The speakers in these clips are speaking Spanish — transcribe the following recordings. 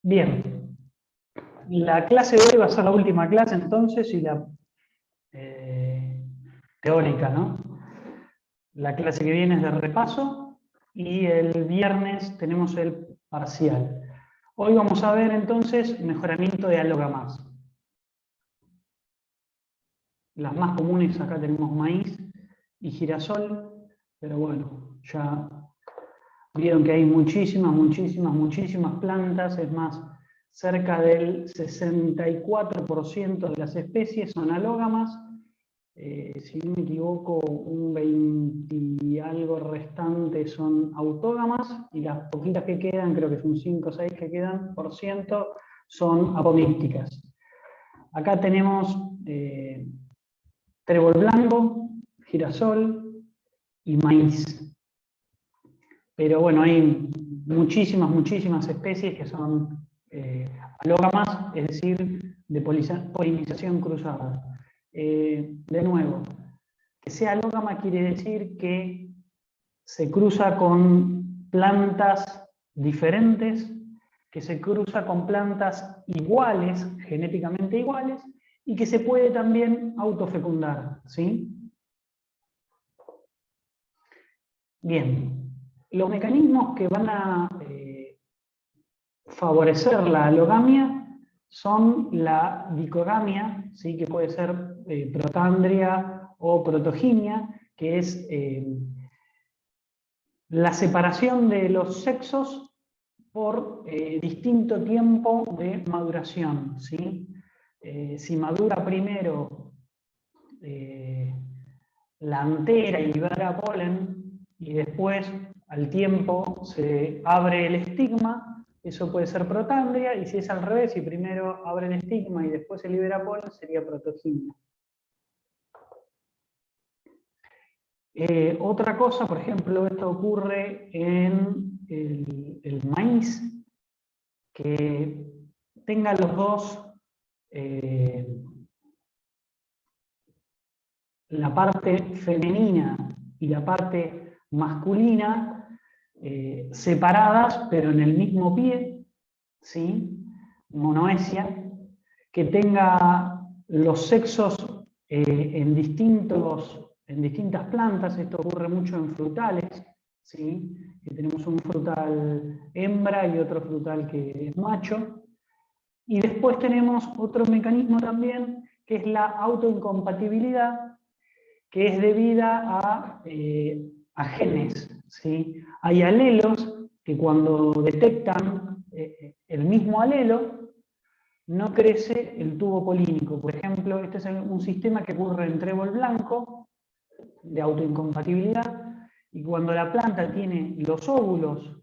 Bien, la clase de hoy va a ser la última clase entonces y la teórica, ¿no? La clase que viene es de repaso y el viernes tenemos el parcial. Hoy vamos a ver entonces mejoramiento de alógamas. Las más comunes acá tenemos maíz y girasol, pero bueno, ya vieron que hay muchísimas plantas, es más, cerca del 64% de las especies son alógamas, si no me equivoco, un 20 y algo restante son autógamas, y las poquitas que quedan, creo que son 5 o 6 que quedan, por ciento, son apomícticas. Acá tenemos trébol blanco, girasol y maíz. Pero bueno, hay muchísimas especies que son alógamas, es decir, de polinización cruzada. De nuevo, que sea alógama quiere decir que se cruza con plantas diferentes, que se cruza con plantas iguales, genéticamente iguales, y que se puede también autofecundar, ¿sí? Bien. Los mecanismos que van a favorecer la alogamia son la dicogamia, ¿sí? Que puede ser protandria o protoginia, que es la separación de los sexos por distinto tiempo de maduración, ¿sí? Si madura primero la antera y libera polen, y después al tiempo se abre el estigma, eso puede ser protandria, y si es al revés, si primero abre el estigma y después se libera polen, sería protoginia. Otra cosa, por ejemplo, esto ocurre en el maíz, que tenga los dos, la parte femenina y la parte masculina, separadas pero en el mismo pie, ¿sí? Monoesia, que tenga los sexos en distintas plantas. Esto ocurre mucho en frutales, ¿sí? Que tenemos un frutal hembra y otro frutal que es macho. Y después tenemos otro mecanismo también, que es la autoincompatibilidad, que es debida a genes, ¿sí? Hay alelos que cuando detectan el mismo alelo, no crece el tubo polínico. Por ejemplo, este es un sistema que ocurre en trébol blanco, de autoincompatibilidad, y cuando la planta tiene los óvulos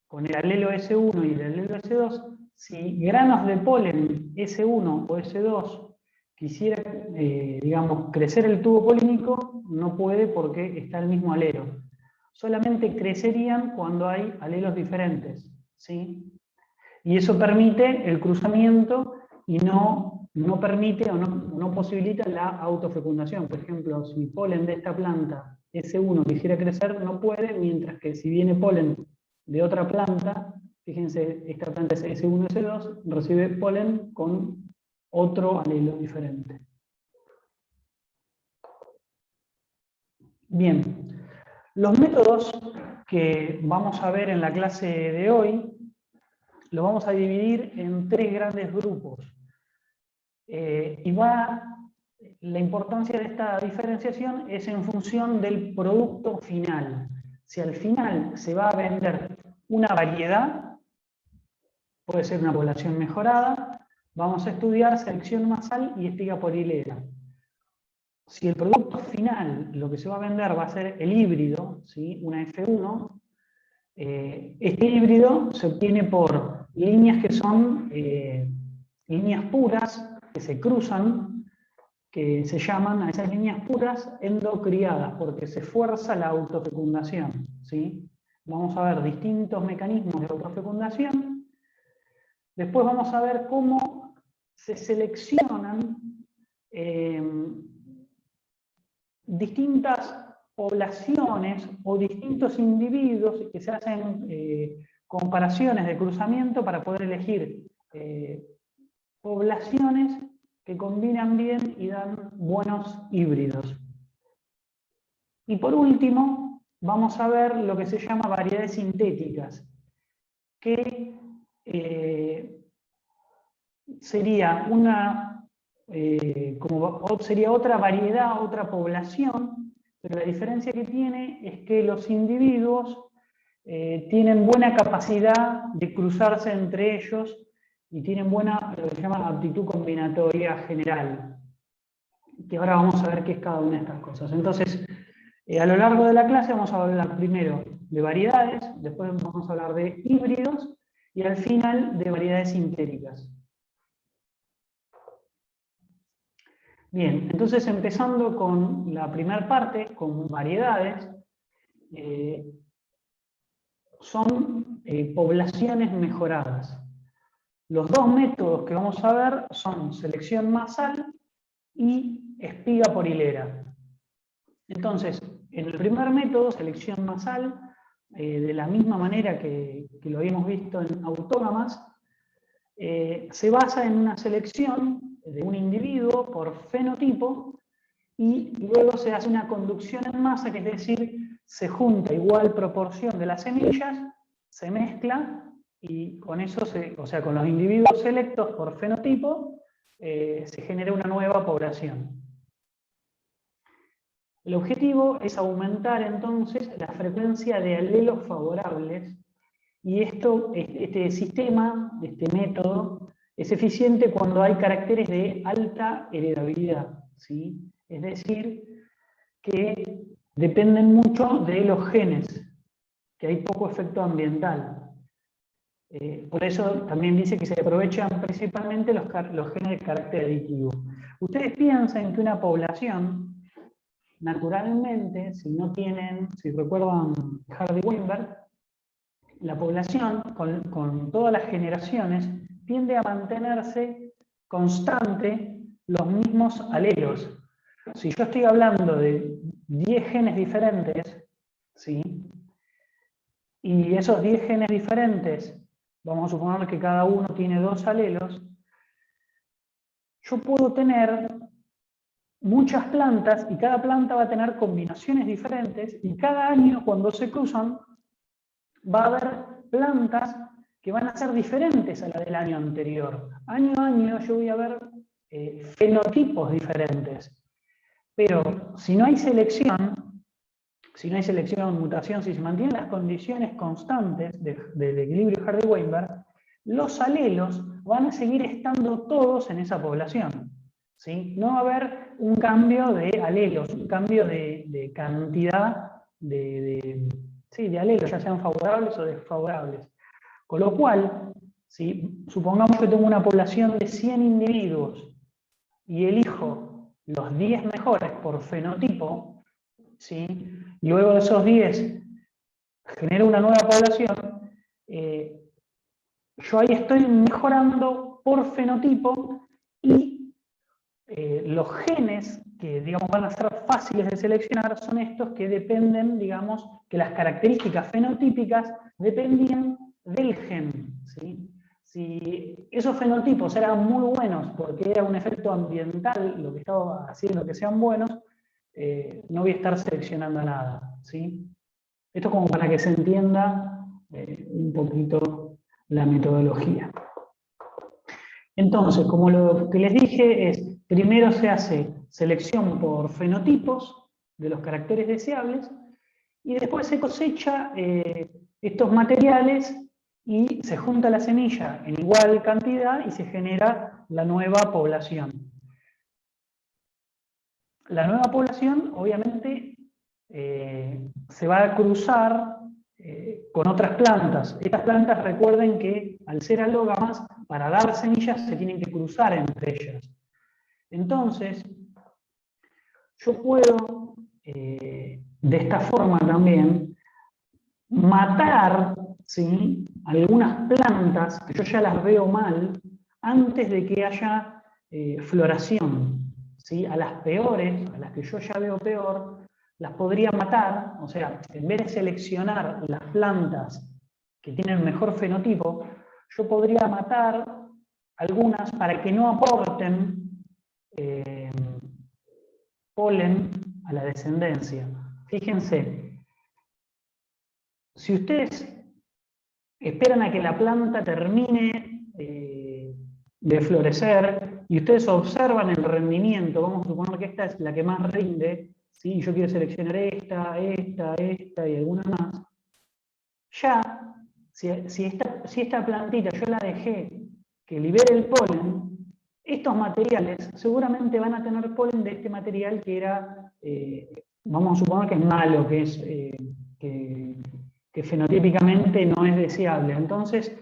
con el alelo S1 y el alelo S2, si granos de polen S1 o S2 quisiera, digamos, crecer el tubo polínico, no puede porque está el mismo alelo. Solamente crecerían cuando hay alelos diferentes, ¿sí? Y eso permite el cruzamiento y no permite o no posibilita la autofecundación. Por ejemplo, si polen de esta planta S1 quisiera crecer, no puede, mientras que si viene polen de otra planta, fíjense, esta planta es S1, S2, recibe polen con otro alelo diferente. Bien, los métodos que vamos a ver en la clase de hoy lo vamos a dividir en 3 grandes grupos. La importancia de esta diferenciación es en función del producto final. Si al final se va a vender una variedad, puede ser una población mejorada, vamos a estudiar selección masal y espiga por hilera. Si el producto final, lo que se va a vender va a ser el híbrido, ¿sí? Una F1, este híbrido se obtiene por líneas que son líneas puras, que se cruzan, que se llaman a esas líneas puras endocriadas, porque se fuerza la autofecundación, ¿sí? Vamos a ver distintos mecanismos de autofecundación. Después vamos a ver cómo se seleccionan distintas poblaciones o distintos individuos que se hacen comparaciones de cruzamiento para poder elegir poblaciones que combinan bien y dan buenos híbridos. Y por último, vamos a ver lo que se llama variedades sintéticas, que sería sería otra variedad, otra población, pero la diferencia que tiene es que los individuos tienen buena capacidad de cruzarse entre ellos y tienen buena, lo que se llama aptitud combinatoria general, que ahora vamos a ver qué es cada una de estas cosas. Entonces, a lo largo de la clase vamos a hablar primero de variedades, después vamos a hablar de híbridos y al final de variedades sintéticas. Bien, entonces empezando con la primera parte, con variedades, son poblaciones mejoradas. Los dos métodos que vamos a ver son selección masal y espiga por hilera. Entonces, en el primer método, selección masal, de la misma manera que lo habíamos visto en autógamas, se basa en una selección de un individuo por fenotipo y luego se hace una conducción en masa, que es decir, se junta igual proporción de las semillas, se mezcla y con eso, o sea, con los individuos selectos por fenotipo, se genera una nueva población. El objetivo es aumentar entonces la frecuencia de alelos favorables y este sistema, este método, es eficiente cuando hay caracteres de alta heredabilidad, ¿sí? Es decir, que dependen mucho de los genes, que hay poco efecto ambiental. Por eso también dice que se aprovechan principalmente los genes de carácter aditivo. Ustedes piensan que una población, naturalmente, si recuerdan Hardy-Weinberg, la población, con todas las generaciones, tiende a mantenerse constante los mismos alelos. Si yo estoy hablando de 10 genes diferentes, ¿sí? Y esos 10 genes diferentes, vamos a suponer que cada uno tiene 2 alelos, yo puedo tener muchas plantas y cada planta va a tener combinaciones diferentes y cada año cuando se cruzan va a haber plantas que van a ser diferentes a la del año anterior. Año a año yo voy a ver fenotipos diferentes. Pero si no hay selección, mutación, si se mantienen las condiciones constantes del equilibrio Hardy-Weinberg, los alelos van a seguir estando todos en esa población, ¿sí? No va a haber un cambio de alelos, un cambio de cantidad de alelos, ya sean favorables o desfavorables. Con lo cual, ¿sí? Supongamos que tengo una población de 100 individuos y elijo los 10 mejores por fenotipo, ¿sí? Luego de esos 10 genero una nueva población, yo ahí estoy mejorando por fenotipo y los genes que, digamos, van a ser fáciles de seleccionar son estos que dependen, digamos, que las características fenotípicas dependían del gen, ¿sí? Si esos fenotipos eran muy buenos porque era un efecto ambiental lo que estaba haciendo que sean buenos, no voy a estar seleccionando nada, ¿sí? Esto como para que se entienda un poquito la metodología. Entonces, como lo que les dije es, primero se hace selección por fenotipos de los caracteres deseables y después se cosecha estos materiales y se junta la semilla en igual cantidad y se genera la nueva población. La nueva población, obviamente, se va a cruzar con otras plantas. Estas plantas, recuerden que al ser alógamas, para dar semillas se tienen que cruzar entre ellas. Entonces, yo puedo, de esta forma también, matar, ¿sí?, algunas plantas que yo ya las veo mal antes de que haya floración, ¿sí? A las peores, a las que yo ya veo peor, las podría matar, o sea, en vez de seleccionar las plantas que tienen mejor fenotipo, yo podría matar algunas para que no aporten polen a la descendencia. Fíjense, si ustedes esperan a que la planta termine de florecer y ustedes observan el rendimiento, vamos a suponer que esta es la que más rinde, ¿sí? Yo quiero seleccionar esta y alguna más, ya, si esta plantita yo la dejé que libere el polen, estos materiales seguramente van a tener polen de este material que era, vamos a suponer que es malo, que es que fenotípicamente no es deseable. Entonces,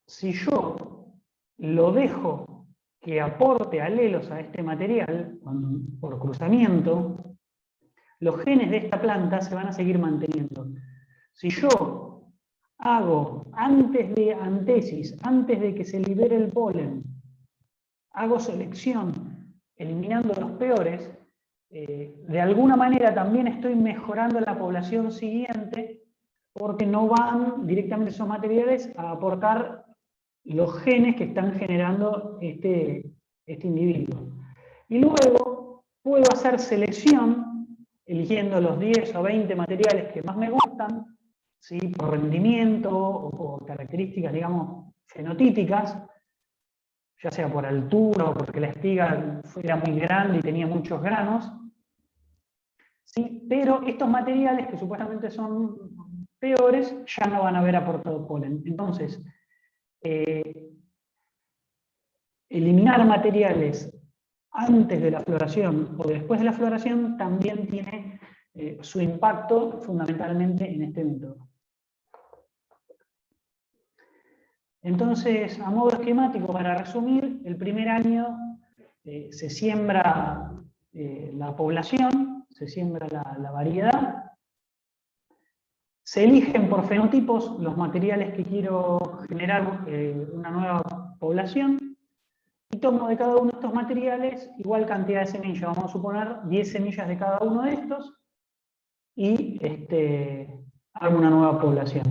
si yo lo dejo que aporte alelos a este material, por cruzamiento, los genes de esta planta se van a seguir manteniendo. Si yo hago, antes de antesis, antes de que se libere el polen, hago selección, eliminando los peores, de alguna manera también estoy mejorando la población siguiente, porque no van directamente esos materiales a aportar los genes que están generando este individuo. Y luego puedo hacer selección, eligiendo los 10 o 20 materiales que más me gustan, ¿sí? Por rendimiento o por características, digamos, fenotípicas, ya sea por altura o porque la espiga era muy grande y tenía muchos granos, ¿sí? Pero estos materiales que supuestamente son peores ya no van a haber aportado polen. Entonces, eliminar materiales antes de la floración o después de la floración también tiene su impacto fundamentalmente en este método. Entonces, a modo esquemático, para resumir, el primer año se siembra la población, se siembra la variedad, se eligen por fenotipos los materiales que quiero generar una nueva población, y tomo de cada uno de estos materiales igual cantidad de semillas, vamos a suponer 10 semillas de cada uno de estos, y hago una nueva población.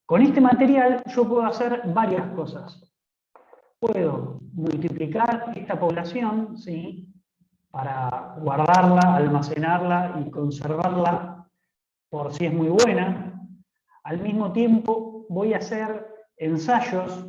Con este material yo puedo hacer varias cosas. Puedo multiplicar esta población, ¿sí? Para guardarla, almacenarla y conservarla por si es muy buena. Al mismo tiempo voy a hacer ensayos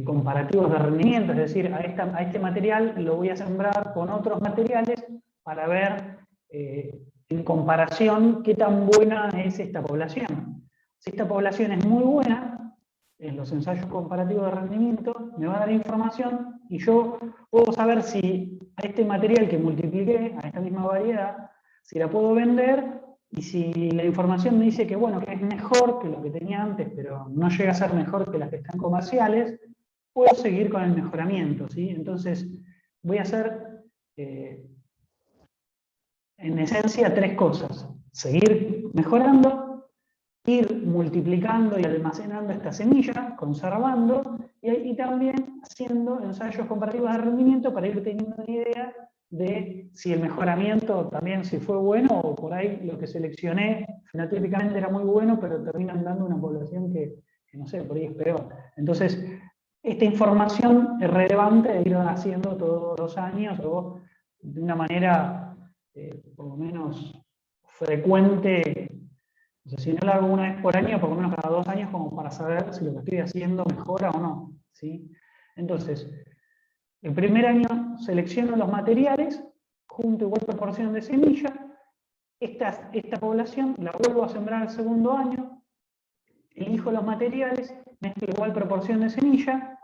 comparativos de rendimiento, es decir, a este material lo voy a sembrar con otros materiales para ver en comparación qué tan buena es esta población. Si esta población es muy buena, en los ensayos comparativos de rendimiento me va a dar información y yo puedo saber si a este material que multipliqué, a esta misma variedad, si la puedo vender, y si la información me dice que, bueno, que es mejor que lo que tenía antes, pero no llega a ser mejor que las que están comerciales, puedo seguir con el mejoramiento, ¿sí? Entonces, voy a hacer, en esencia, tres cosas. Seguir mejorando, ir multiplicando y almacenando esta semilla, conservando, y también haciendo ensayos comparativos de rendimiento para ir teniendo una idea de si el mejoramiento también si fue bueno, o por ahí lo que seleccioné fenotípicamente era muy bueno, pero terminan dando una población que no sé, por ahí es peor. Entonces, esta información es relevante de ir haciendo todos los años, o de una manera por lo menos frecuente. O sea, si no lo hago una vez por año, por lo menos cada 2 años, como para saber si lo que estoy haciendo mejora o no, ¿sí? Entonces, el primer año selecciono los materiales, junto igual proporción de semilla, esta población la vuelvo a sembrar el segundo año, elijo los materiales, mezclo igual proporción de semilla,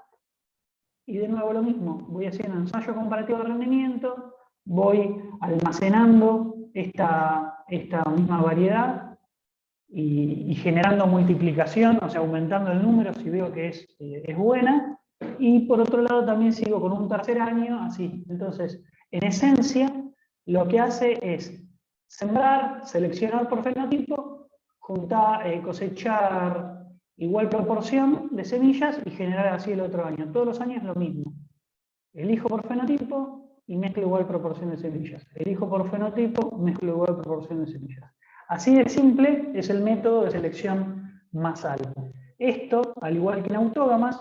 y de nuevo lo mismo, voy haciendo ensayo comparativo de rendimiento, voy almacenando esta misma variedad, y generando multiplicación, o sea, aumentando el número si veo que es buena, y por otro lado también sigo con un tercer año, así. Entonces, en esencia, lo que hace es sembrar, seleccionar por fenotipo, juntar, cosechar igual proporción de semillas y generar así el otro año. Todos los años lo mismo. Elijo por fenotipo y mezclo igual proporción de semillas. Elijo por fenotipo, mezclo igual proporción de semillas. Así de simple es el método de selección más alto. Esto, al igual que en autógamas,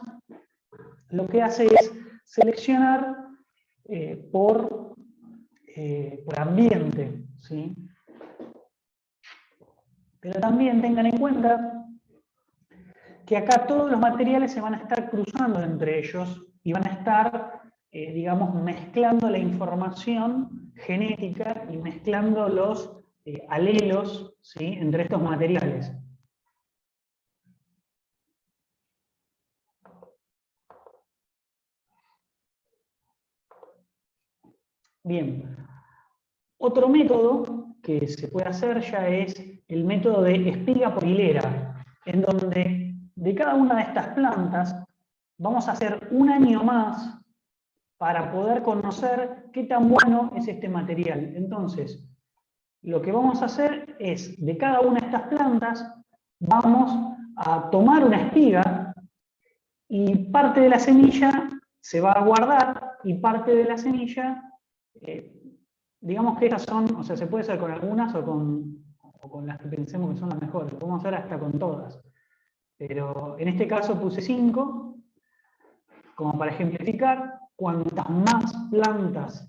lo que hace es seleccionar por ambiente, ¿sí? Pero también tengan en cuenta que acá todos los materiales se van a estar cruzando entre ellos y van a estar, digamos, mezclando la información genética y mezclando los alelos, ¿sí?, entre estos materiales. Bien. Otro método que se puede hacer ya es el método de espiga por hilera, en donde de cada una de estas plantas vamos a hacer un año más para poder conocer qué tan bueno es este material. Entonces, lo que vamos a hacer es, de cada una de estas plantas, vamos a tomar una espiga y parte de la semilla se va a guardar y parte de la semilla, digamos que estas son, o sea, se puede hacer con algunas o con las que pensemos que son las mejores, lo podemos hacer hasta con todas. Pero en este caso puse 5, como para ejemplificar. Cuantas más plantas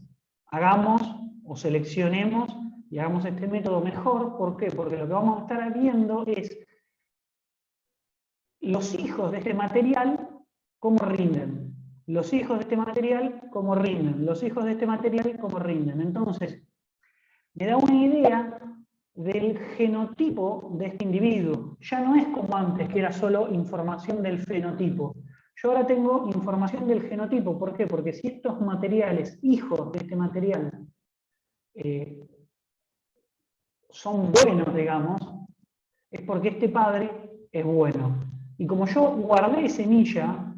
hagamos o seleccionemos y hagamos este método mejor. ¿Por qué? Porque lo que vamos a estar viendo es los hijos de este material, cómo rinden. Los hijos de este material, cómo rinden. Los hijos de este material, cómo rinden. Entonces, me da una idea del genotipo de este individuo. Ya no es como antes, que era solo información del fenotipo. Yo ahora tengo información del genotipo. ¿Por qué? Porque si estos materiales, hijos de este material, son buenos, digamos, es porque este padre es bueno. Y como yo guardé semilla,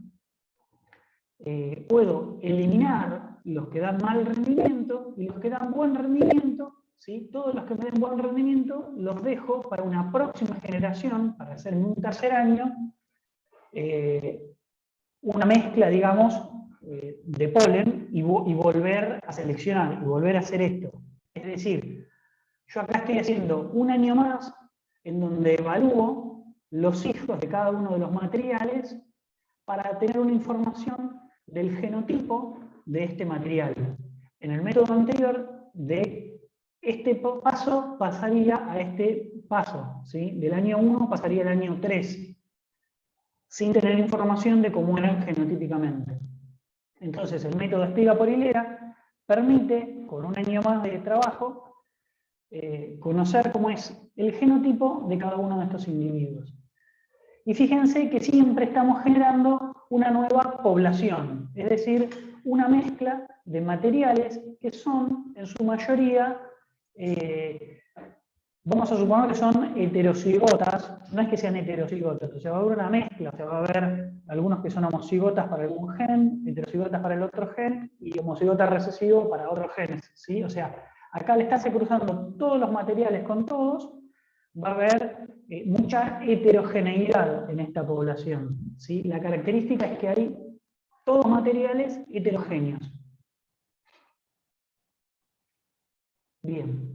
puedo eliminar los que dan mal rendimiento y los que dan buen rendimiento, ¿sí? Todos los que me den buen rendimiento los dejo para una próxima generación, para hacer en un tercer año, una mezcla, digamos, de polen y volver a seleccionar, y volver a hacer esto. Es decir, yo acá estoy haciendo un año más en donde evalúo los hijos de cada uno de los materiales para tener una información del genotipo de este material. En el método anterior, de este paso pasaría a este paso, ¿sí? Del año 1 pasaría al año 3, sin tener información de cómo eran genotípicamente. Entonces, el método espiga por hilera permite, con un año más de trabajo, conocer cómo es el genotipo de cada uno de estos individuos. Y fíjense que siempre estamos generando una nueva población, es decir, una mezcla de materiales que son, en su mayoría, vamos a suponer que son heterocigotas, no es que sean heterocigotas, o sea, va a haber una mezcla, o sea, va a haber algunos que son homocigotas para algún gen, heterocigotas para el otro gen, y homocigota recesivo para otros genes, ¿sí? O sea, acá le estás cruzando todos los materiales con todos, va a haber mucha heterogeneidad en esta población, ¿sí? La característica es que hay todos materiales heterogéneos. Bien.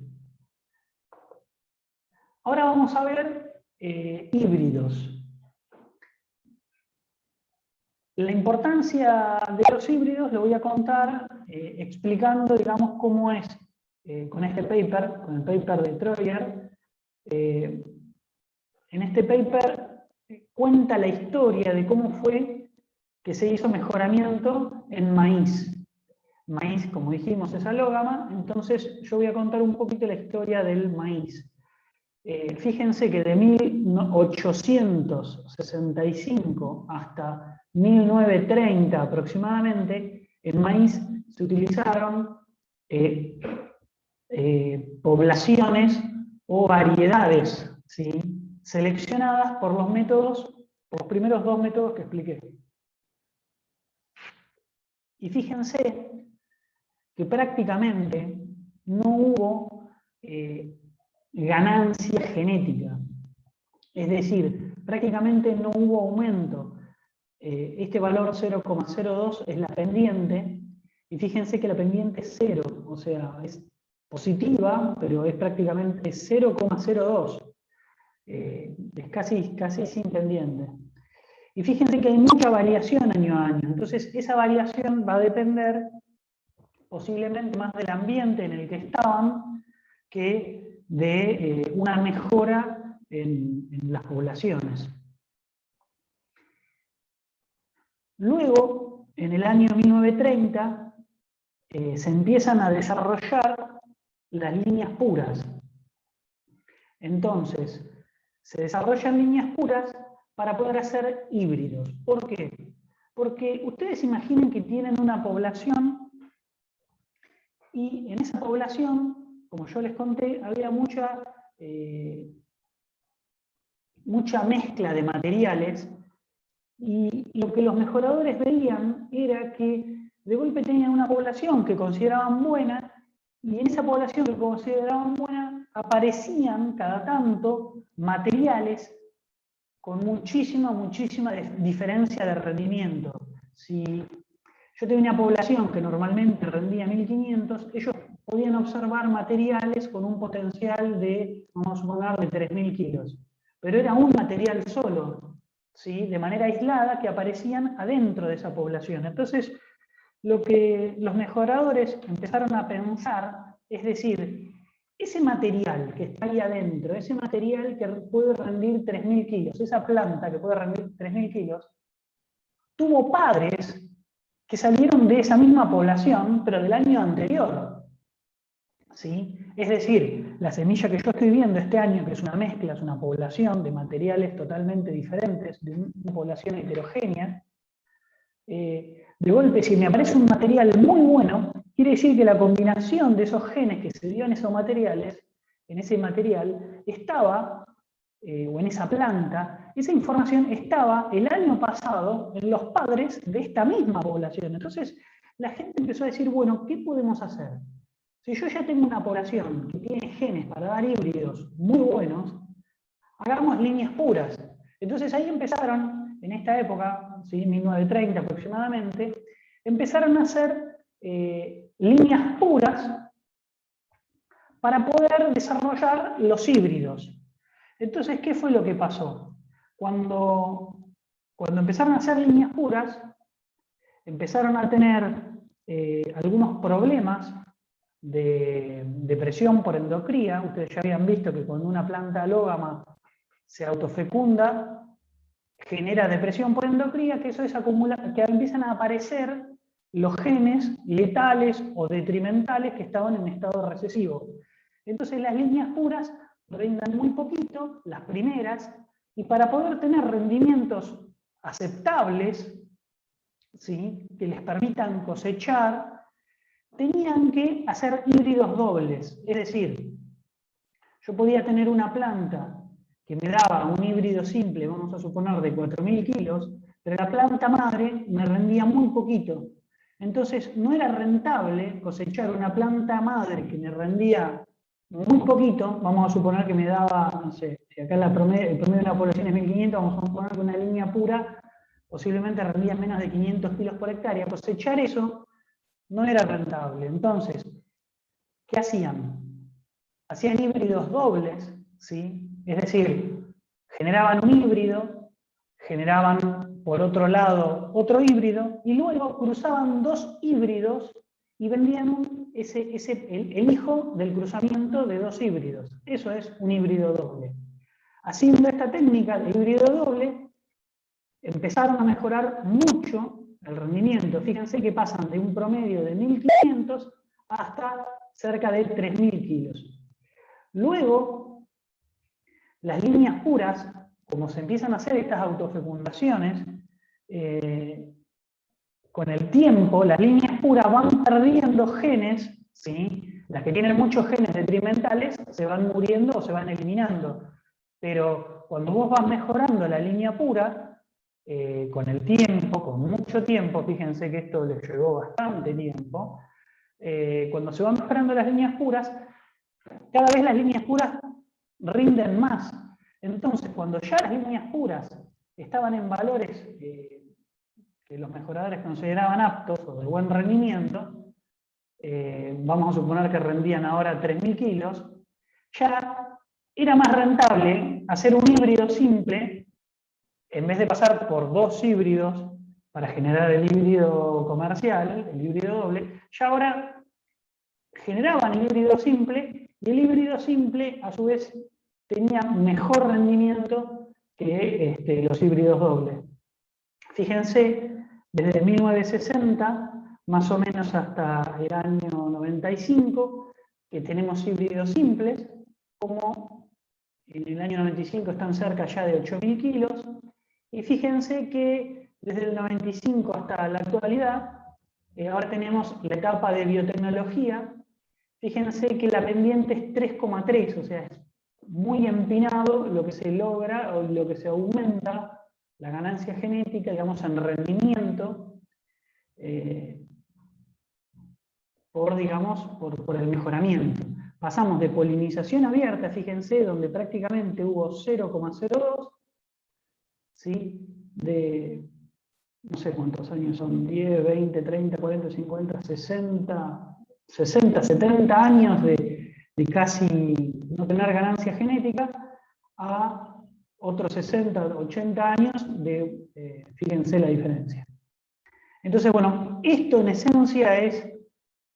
Ahora vamos a ver híbridos. La importancia de los híbridos lo voy a contar explicando, digamos, cómo es con este paper, con el paper de Troyer. En este paper cuenta la historia de cómo fue que se hizo mejoramiento en maíz. Maíz, como dijimos, es alógama, entonces yo voy a contar un poquito la historia del maíz. Fíjense que de 1865 hasta 1930 aproximadamente, en maíz se utilizaron poblaciones o variedades, ¿sí?, seleccionadas por los métodos, por los primeros 2 métodos que expliqué. Y fíjense que prácticamente no hubo ganancia genética. Es decir, prácticamente no hubo aumento. Este valor 0,02 es la pendiente, y fíjense que la pendiente es 0, o sea, es positiva, pero es prácticamente 0,02. Es casi sin pendiente. Y fíjense que hay mucha variación año a año. Entonces, esa variación va a depender posiblemente más del ambiente en el que estaban que de una mejora en las poblaciones. Luego, en el año 1930, se empiezan a desarrollar las líneas puras. Entonces, se desarrollan líneas puras para poder hacer híbridos. ¿Por qué? Porque ustedes imaginen que tienen una población y en esa población, como yo les conté, había mucha mezcla de materiales y lo que los mejoradores veían era que de golpe tenían una población que consideraban buena y en esa población que consideraban buena aparecían cada tanto materiales con muchísima diferencia de rendimiento. Si yo tenía una población que normalmente rendía 1500, ellos podían observar materiales con un potencial de, vamos a suponer, de 3000 kilos. Pero era un material solo, ¿sí? De manera aislada, que aparecían adentro de esa población. Entonces, lo que los mejoradores empezaron a pensar es decir, ese material que está ahí adentro, ese material que puede rendir 3000 kilos, esa planta que puede rendir 3000 kilos, tuvo padres que salieron de esa misma población, pero del año anterior. ¿Sí? Es decir, la semilla que yo estoy viendo este año, que es una mezcla, es una población de materiales totalmente diferentes, de una población heterogénea, de golpe, si me aparece un material muy bueno, quiere decir que la combinación de esos genes que se dio en esos materiales, en ese material, estaba, o en esa planta, esa información estaba el año pasado en los padres de esta misma población. Entonces, la gente empezó a decir, bueno, ¿qué podemos hacer? Si yo ya tengo una población que tiene genes para dar híbridos muy buenos, hagamos líneas puras. Entonces ahí empezaron, en esta época, ¿sí? 1930 aproximadamente, empezaron a hacer líneas puras para poder desarrollar los híbridos. Entonces, ¿qué fue lo que pasó? Cuando empezaron a hacer líneas puras, empezaron a tener algunos problemas de presión por endocría. Ustedes ya habían visto que cuando una planta alógama se autofecunda, genera depresión por endocría, que eso es acumular, que empiezan a aparecer los genes letales o detrimentales que estaban en estado recesivo. Entonces las líneas puras rindan muy poquito, las primeras, y para poder tener rendimientos aceptables, ¿sí? Que les permitan cosechar, tenían que hacer híbridos dobles. Es decir, yo podía tener una planta que me daba un híbrido simple, vamos a suponer, de 4000 kilos, pero la planta madre me rendía muy poquito. Entonces no era rentable cosechar una planta madre que me rendía muy poquito, vamos a suponer que me daba, no sé, si acá el promedio de la población es 1500, vamos a suponer que una línea pura posiblemente rendía menos de 500 kilos por hectárea. Cosechar eso no era rentable. Entonces, ¿qué hacían? Hacían híbridos dobles, ¿sí? Es decir, generaban un híbrido, generaban por otro lado otro híbrido, y luego cruzaban dos híbridos y vendían el hijo del cruzamiento de dos híbridos. Eso es un híbrido doble. Haciendo esta técnica de híbrido doble, empezaron a mejorar mucho el rendimiento. Fíjense que pasan de un promedio de 1500 hasta cerca de 3000 kilos. Luego, las líneas puras, como se empiezan a hacer estas autofecundaciones, con el tiempo las líneas puras van perdiendo genes, ¿sí? Las que tienen muchos genes detrimentales se van muriendo o se van eliminando. Pero cuando vos vas mejorando la línea pura, con el tiempo, con mucho tiempo, fíjense que esto les llevó bastante tiempo, cuando se van mejorando las líneas puras, cada vez las líneas puras rinden más. Entonces, cuando ya las líneas puras estaban en valores que los mejoradores consideraban aptos o de buen rendimiento, vamos a suponer que rendían ahora 3.000 kilos, ya era más rentable hacer un híbrido simple, en vez de pasar por 2 híbridos para generar el híbrido comercial, el híbrido doble, ya ahora generaban el híbrido simple, y el híbrido simple, a su vez, tenía mejor rendimiento que los híbridos dobles. Fíjense, desde 1960, más o menos hasta el año 95, que tenemos híbridos simples, como en el año 95 están cerca ya de 8.000 kilos, y fíjense que desde el 95 hasta la actualidad, ahora tenemos la etapa de biotecnología. Fíjense que la pendiente es 3,3, o sea, es muy empinado lo que se logra o lo que se aumenta la ganancia genética, digamos, en rendimiento, por el mejoramiento. Pasamos de polinización abierta, fíjense, donde prácticamente hubo 0,02, ¿sí? De, no sé cuántos años son, 10, 20, 30, 40, 50, 60, 70 años de casi no tener ganancia genética, a otros 60, 80 años de, fíjense la diferencia. Entonces, bueno, esto en esencia es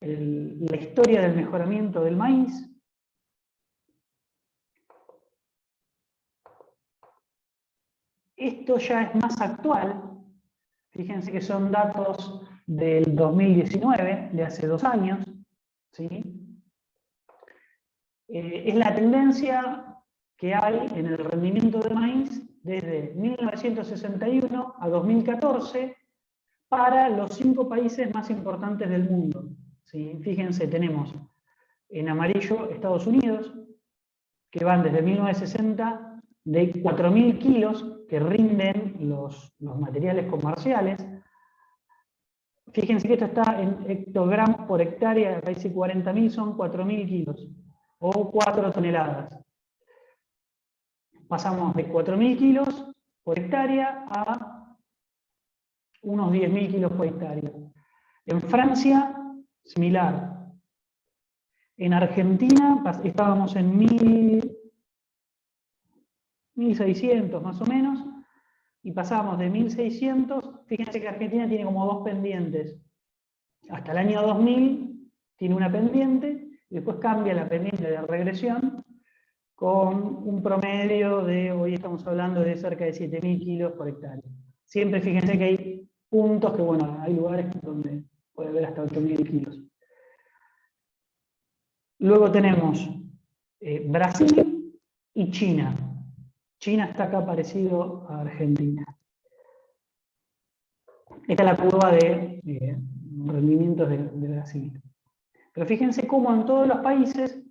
la historia del mejoramiento del maíz. Esto ya es más actual. Fíjense que son datos del 2019, de hace 2 años. ¿Sí? Es la tendencia que hay en el rendimiento del maíz desde 1961 a 2014 para los 5 países más importantes del mundo. ¿Sí? Fíjense, tenemos en amarillo Estados Unidos, que van desde 1960 de 4.000 kilos que rinden los materiales comerciales. Fíjense que esto está en hectogramos por hectárea, acá dice 40.000, son 4.000 kilos, o 4 toneladas. Pasamos de 4.000 kilos por hectárea a unos 10.000 kilos por hectárea. En Francia, similar. En Argentina estábamos en 1.600 más o menos, y pasamos de 1.600, fíjense que Argentina tiene como 2 pendientes. Hasta el año 2000 tiene una pendiente, y después cambia la pendiente de regresión con un promedio de, hoy estamos hablando de cerca de 7.000 kilos por hectárea. Siempre fíjense que hay puntos que, bueno, hay lugares donde puede haber hasta 8.000 kilos. Luego tenemos Brasil y China. China está acá parecido a Argentina. Esta es la curva de rendimientos de Brasil. Pero fíjense cómo en todos los países,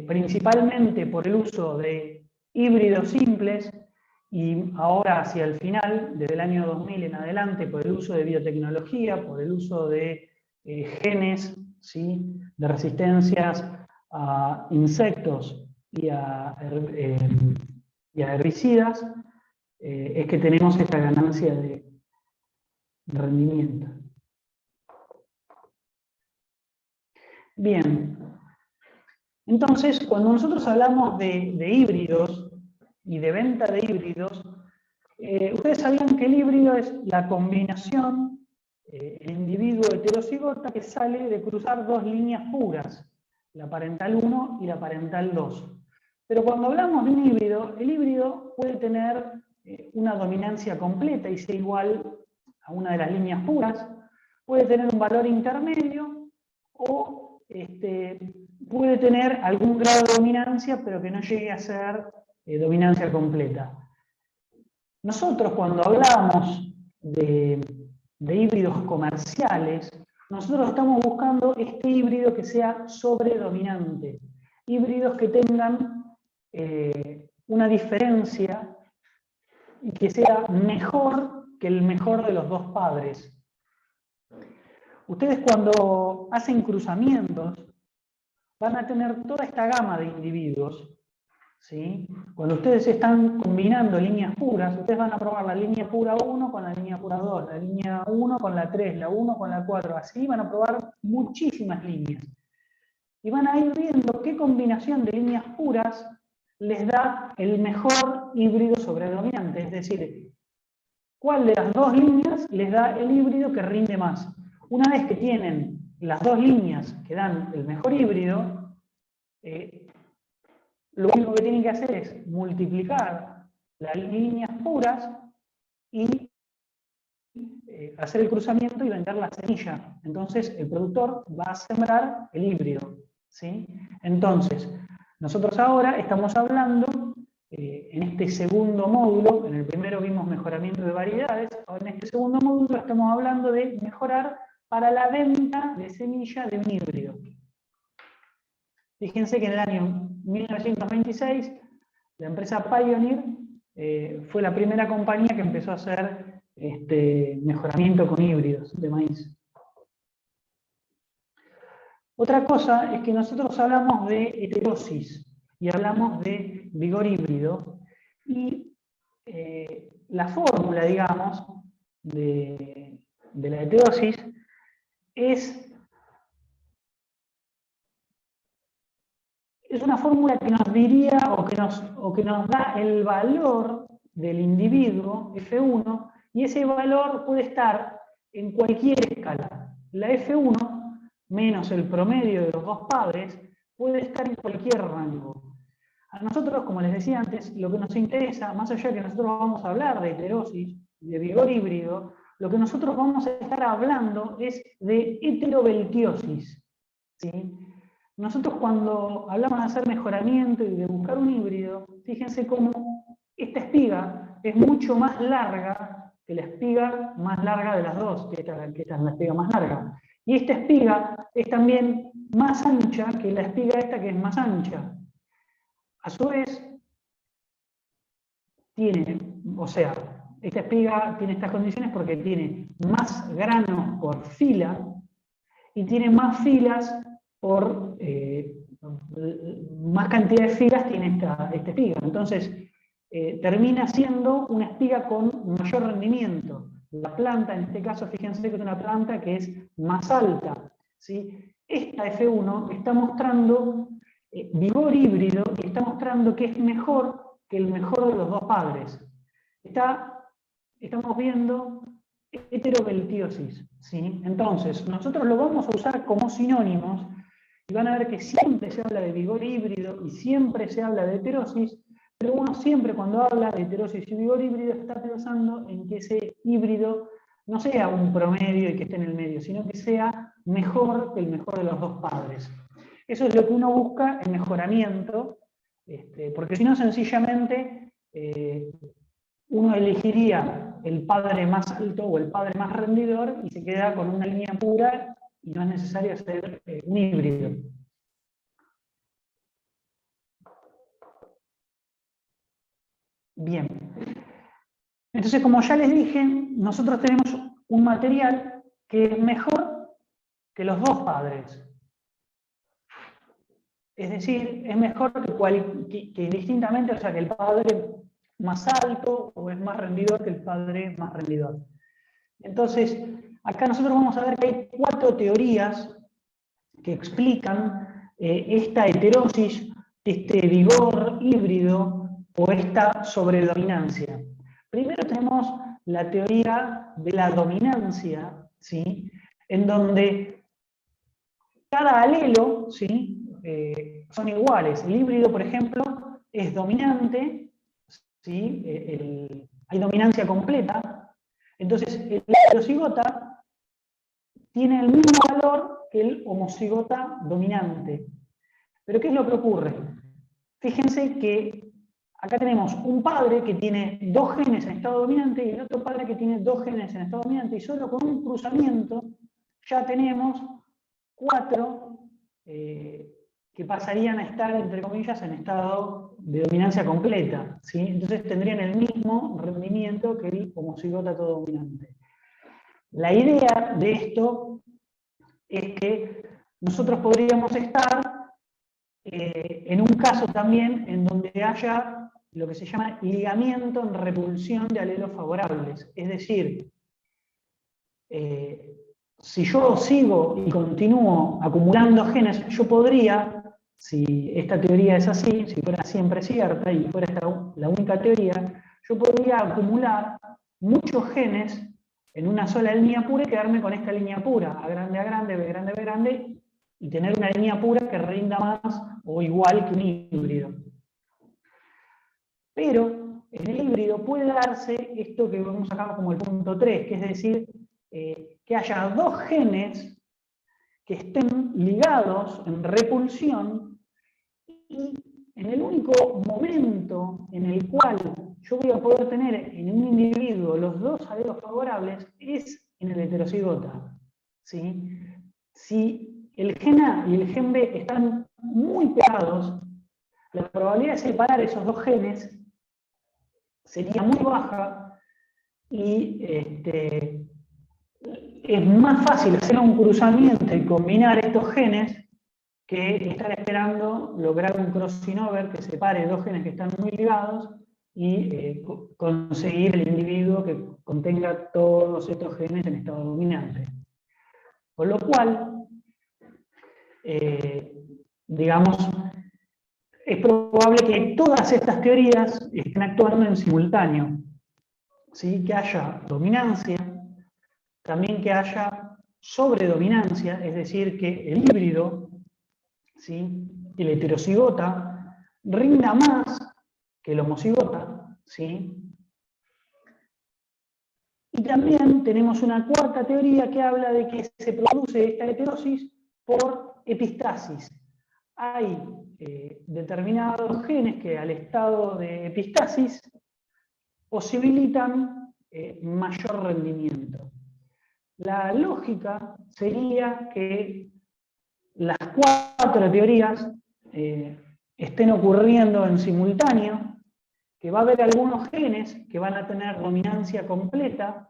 principalmente por el uso de híbridos simples, y ahora hacia el final, desde el año 2000 en adelante, por el uso de biotecnología, por el uso de genes, ¿sí? De resistencias a insectos y a herbicidas, es que tenemos esta ganancia de rendimiento. Bien, entonces cuando nosotros hablamos de híbridos y de venta de híbridos, ustedes sabían que el híbrido es la combinación, el individuo heterocigota que sale de cruzar 2 líneas puras, la parental 1 y la parental 2. Pero cuando hablamos de un híbrido, el híbrido puede tener una dominancia completa y ser igual a una de las líneas puras, puede tener un valor intermedio o puede tener algún grado de dominancia, pero que no llegue a ser dominancia completa. Nosotros cuando hablamos de híbridos comerciales, nosotros estamos buscando este híbrido que sea sobredominante. Híbridos que tengan una diferencia y que sea mejor que el mejor de los 2 padres. Ustedes cuando hacen cruzamientos van a tener toda esta gama de individuos, ¿sí? Cuando ustedes están combinando líneas puras, ustedes van a probar la línea pura 1 con la línea pura 2, la línea 1 con la 3, la 1 con la 4, así van a probar muchísimas líneas. Y van a ir viendo qué combinación de líneas puras les da el mejor híbrido sobredominante, es decir, cuál de las dos líneas les da el híbrido que rinde más. Una vez que tienen las dos líneas que dan el mejor híbrido, lo único que tienen que hacer es multiplicar las líneas puras y hacer el cruzamiento y vender la semilla. Entonces el productor va a sembrar el híbrido, ¿sí? Entonces, nosotros ahora estamos hablando, en este segundo módulo, en el primero vimos mejoramiento de variedades, ahora en este segundo módulo estamos hablando de mejorar para la venta de semilla de un híbrido. Fíjense que en el año 1926, la empresa Pioneer fue la primera compañía que empezó a hacer mejoramiento con híbridos de maíz. Otra cosa es que nosotros hablamos de heterosis y hablamos de vigor híbrido, y la fórmula, digamos, de la heterosis es una fórmula que nos diría o que nos da el valor del individuo, F1, y ese valor puede estar en cualquier escala. La F1 menos el promedio de los dos padres puede estar en cualquier rango. A nosotros, como les decía antes, lo que nos interesa, más allá de que nosotros vamos a hablar de heterosis, de vigor híbrido, lo que nosotros vamos a estar hablando es de heteroveltiosis, ¿sí? Nosotros cuando hablamos de hacer mejoramiento y de buscar un híbrido, fíjense cómo esta espiga es mucho más larga que la espiga más larga de las dos, que esta es la espiga más larga. Y esta espiga es también más ancha que la espiga esta que es más ancha. A su vez, esta espiga tiene estas condiciones porque tiene más granos por fila y tiene más filas por más cantidad de filas tiene esta espiga. Entonces, termina siendo una espiga con mayor rendimiento. La planta, en este caso, fíjense que es una planta que es más alta, ¿sí? Esta F1 está mostrando vigor híbrido y está mostrando que es mejor que el mejor de los dos padres. Estamos viendo heteroveltiosis, ¿sí? Entonces, nosotros lo vamos a usar como sinónimos y van a ver que siempre se habla de vigor híbrido y siempre se habla de heterosis, pero uno siempre cuando habla de heterosis y vigor híbrido está pensando en que ese híbrido no sea un promedio y que esté en el medio, sino que sea mejor que el mejor de los dos padres. Eso es lo que uno busca en mejoramiento, porque si no, sencillamente, uno elegiría el padre más alto o el padre más rendidor y se queda con una línea pura y no es necesario hacer un híbrido. Bien. Entonces, como ya les dije, nosotros tenemos un material que es mejor que los dos padres. Es decir, es mejor que distintamente, o sea, que el padre más alto o es más rendidor que el padre más rendidor. Entonces, acá nosotros vamos a ver que hay 4 teorías que explican esta heterosis, este vigor híbrido o esta sobredominancia. Primero tenemos la teoría de la dominancia, ¿sí? En donde cada alelo, ¿sí? Son iguales. El híbrido, por ejemplo, es dominante, ¿sí? Hay dominancia completa. Entonces, el heterocigota tiene el mismo valor que el homocigota dominante. Pero ¿qué es lo que ocurre? Fíjense que acá tenemos un padre que tiene 2 genes en estado dominante y el otro padre que tiene 2 genes en estado dominante, y solo con un cruzamiento ya tenemos 4 que pasarían a estar, entre comillas, en estado de dominancia completa, ¿sí? Entonces tendrían el mismo rendimiento que el homocigota todo dominante. La idea de esto es que nosotros podríamos estar en un caso también en donde haya lo que se llama ligamiento en repulsión de alelos favorables. Es decir, si yo sigo y continúo acumulando genes, yo podría, si esta teoría es así, si fuera siempre cierta y fuera esta la única teoría, yo podría acumular muchos genes en una sola línea pura y quedarme con esta línea pura, A grande, A grande, B grande, B grande, y tener una línea pura que rinda más o igual que un híbrido. Pero en el híbrido puede darse esto que vamos a sacar como el punto 3, que es decir, que haya dos genes que estén ligados en repulsión y en el único momento en el cual yo voy a poder tener en un individuo los dos alelos favorables es en el heterocigota. ¿Sí? Si el gen A y el gen B están muy pegados, la probabilidad de separar esos dos genes sería muy baja y es más fácil hacer un cruzamiento y combinar estos genes que estar esperando lograr un crossing over que separe dos genes que están muy ligados y conseguir el individuo que contenga todos estos genes en estado dominante. Con lo cual, digamos, es probable que todas estas teorías estén actuando en simultáneo. ¿Sí? Que haya dominancia, también que haya sobredominancia, es decir, que el híbrido, ¿sí? El heterocigota, rinda más que el homocigota, ¿sí? Y también tenemos una cuarta teoría que habla de que se produce esta heterosis por epistasis. Hay determinados genes que al estado de epistasis posibilitan mayor rendimiento. La lógica sería que las cuatro teorías estén ocurriendo en simultáneo, que va a haber algunos genes que van a tener dominancia completa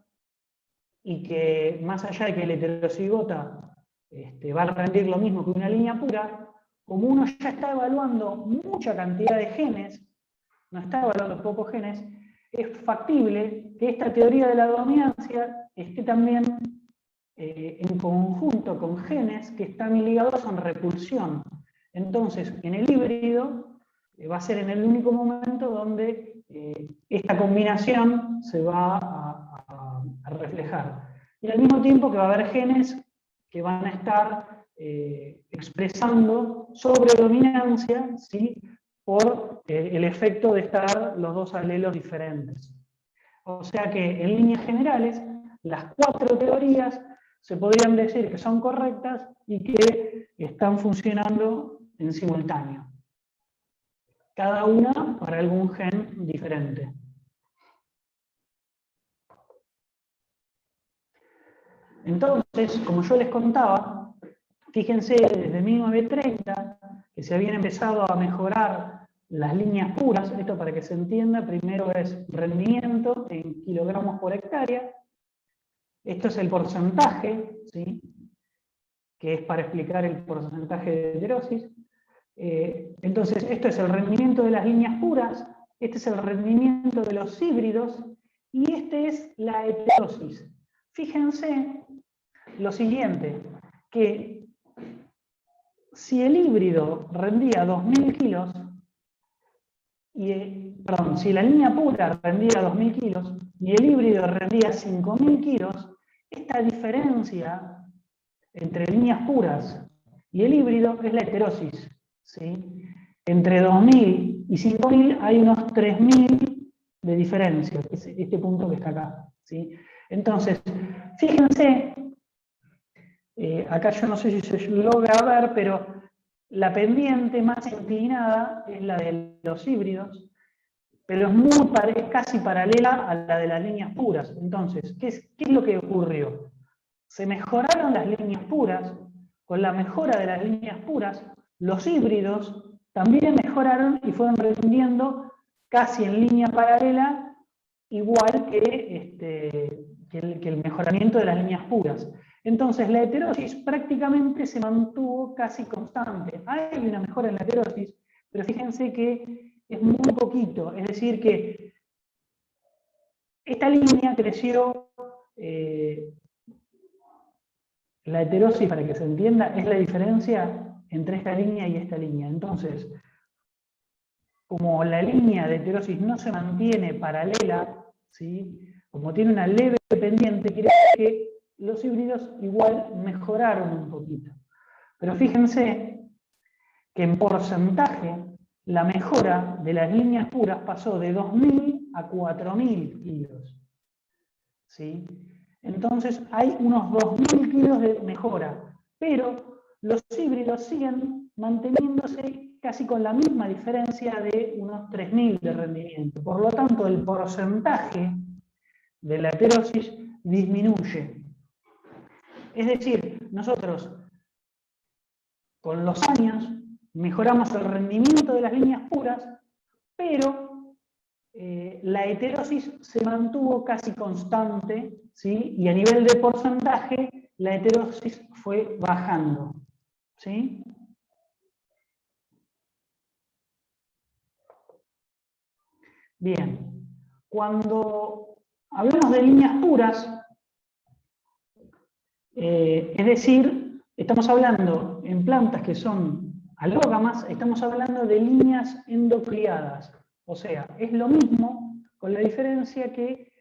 y que más allá de que el heterocigota va a rendir lo mismo que una línea pura, como uno ya está evaluando mucha cantidad de genes, no está evaluando pocos genes, es factible que esta teoría de la dominancia esté también en conjunto con genes que están ligados en repulsión. Entonces, en el híbrido va a ser en el único momento donde esta combinación se va a reflejar. Y al mismo tiempo que va a haber genes que van a estar expresando sobredominancia, ¿sí? Por el efecto de estar los dos alelos diferentes. O sea que, en líneas generales, las cuatro teorías se podrían decir que son correctas y que están funcionando en simultáneo. Cada una para algún gen diferente. Entonces, como yo les contaba, fíjense, desde 1930, que se habían empezado a mejorar las líneas puras. Esto para que se entienda, primero es rendimiento en kilogramos por hectárea. Esto es el porcentaje, ¿sí? Que es para explicar el porcentaje de heterosis. Entonces, esto es el rendimiento de las líneas puras, este es el rendimiento de los híbridos, y este es la heterosis. Fíjense lo siguiente, que si el híbrido rendía 2.000 kilos, perdón, si la línea pura rendía 2.000 kilos y el híbrido rendía 5.000 kilos, esta diferencia entre líneas puras y el híbrido es la heterosis. ¿Sí? Entre 2.000 y 5.000 hay unos 3.000 de diferencia, este punto que está acá. ¿Sí? Entonces, fíjense, acá yo no sé si se logra ver, pero la pendiente más inclinada es la de los híbridos, pero es casi paralela a la de las líneas puras. Entonces, ¿qué es lo que ocurrió? Se mejoraron las líneas puras. Con la mejora de las líneas puras, los híbridos también mejoraron y fueron rindiendo casi en línea paralela, igual que el mejoramiento de las líneas puras. Entonces la heterosis prácticamente se mantuvo casi constante. Hay una mejora en la heterosis, pero fíjense que es muy poquito, es decir que esta línea creció, la heterosis, para que se entienda, es la diferencia entre esta línea y esta línea. Entonces, como la línea de heterosis no se mantiene paralela, ¿sí? Como tiene una leve pendiente, quiere decir que los híbridos igual mejoraron un poquito. Pero fíjense que en porcentaje la mejora de las líneas puras pasó de 2.000 a 4.000 kilos. ¿Sí? Entonces hay unos 2.000 kilos de mejora, pero los híbridos siguen manteniéndose casi con la misma diferencia de unos 3.000 de rendimiento. Por lo tanto, el porcentaje de la heterosis disminuye. Es decir, nosotros con los años mejoramos el rendimiento de las líneas puras, pero la heterosis se mantuvo casi constante, ¿sí? Y a nivel de porcentaje la heterosis fue bajando, ¿sí? Bien, cuando hablamos de líneas puras, es decir, estamos hablando en plantas que son alógamas, estamos hablando de líneas endocliadas. O sea, es lo mismo, con la diferencia que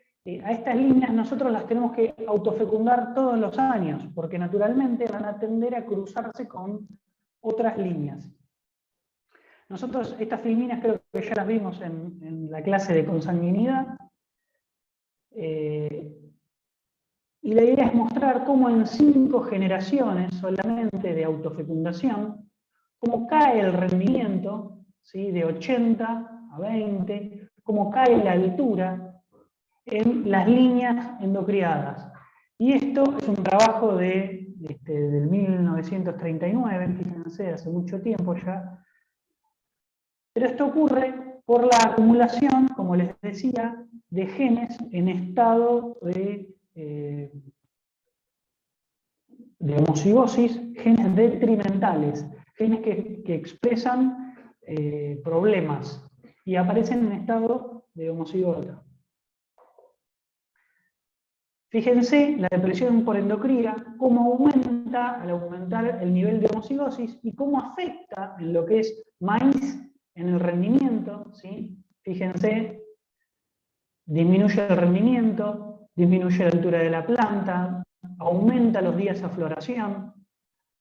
a estas líneas nosotros las tenemos que autofecundar todos los años, porque naturalmente van a tender a cruzarse con otras líneas. Nosotros estas filminas creo que ya las vimos en la clase de consanguinidad, y la idea es mostrar cómo en 5 generaciones solamente de autofecundación, cómo cae el rendimiento, ¿sí? De 80 a 20, cómo cae la altura en las líneas endocriadas. Y esto es un trabajo del 1939, fíjense, hace mucho tiempo ya. Pero esto ocurre por la acumulación, como les decía, de genes en estado de homocigosis, genes detrimentales, genes que expresan problemas y aparecen en estado de homocigota. Fíjense la depresión por endocría, cómo aumenta al aumentar el nivel de homocigosis y cómo afecta en lo que es maíz en el rendimiento, ¿sí? Fíjense, disminuye el rendimiento, disminuye la altura de la planta, aumenta los días a floración,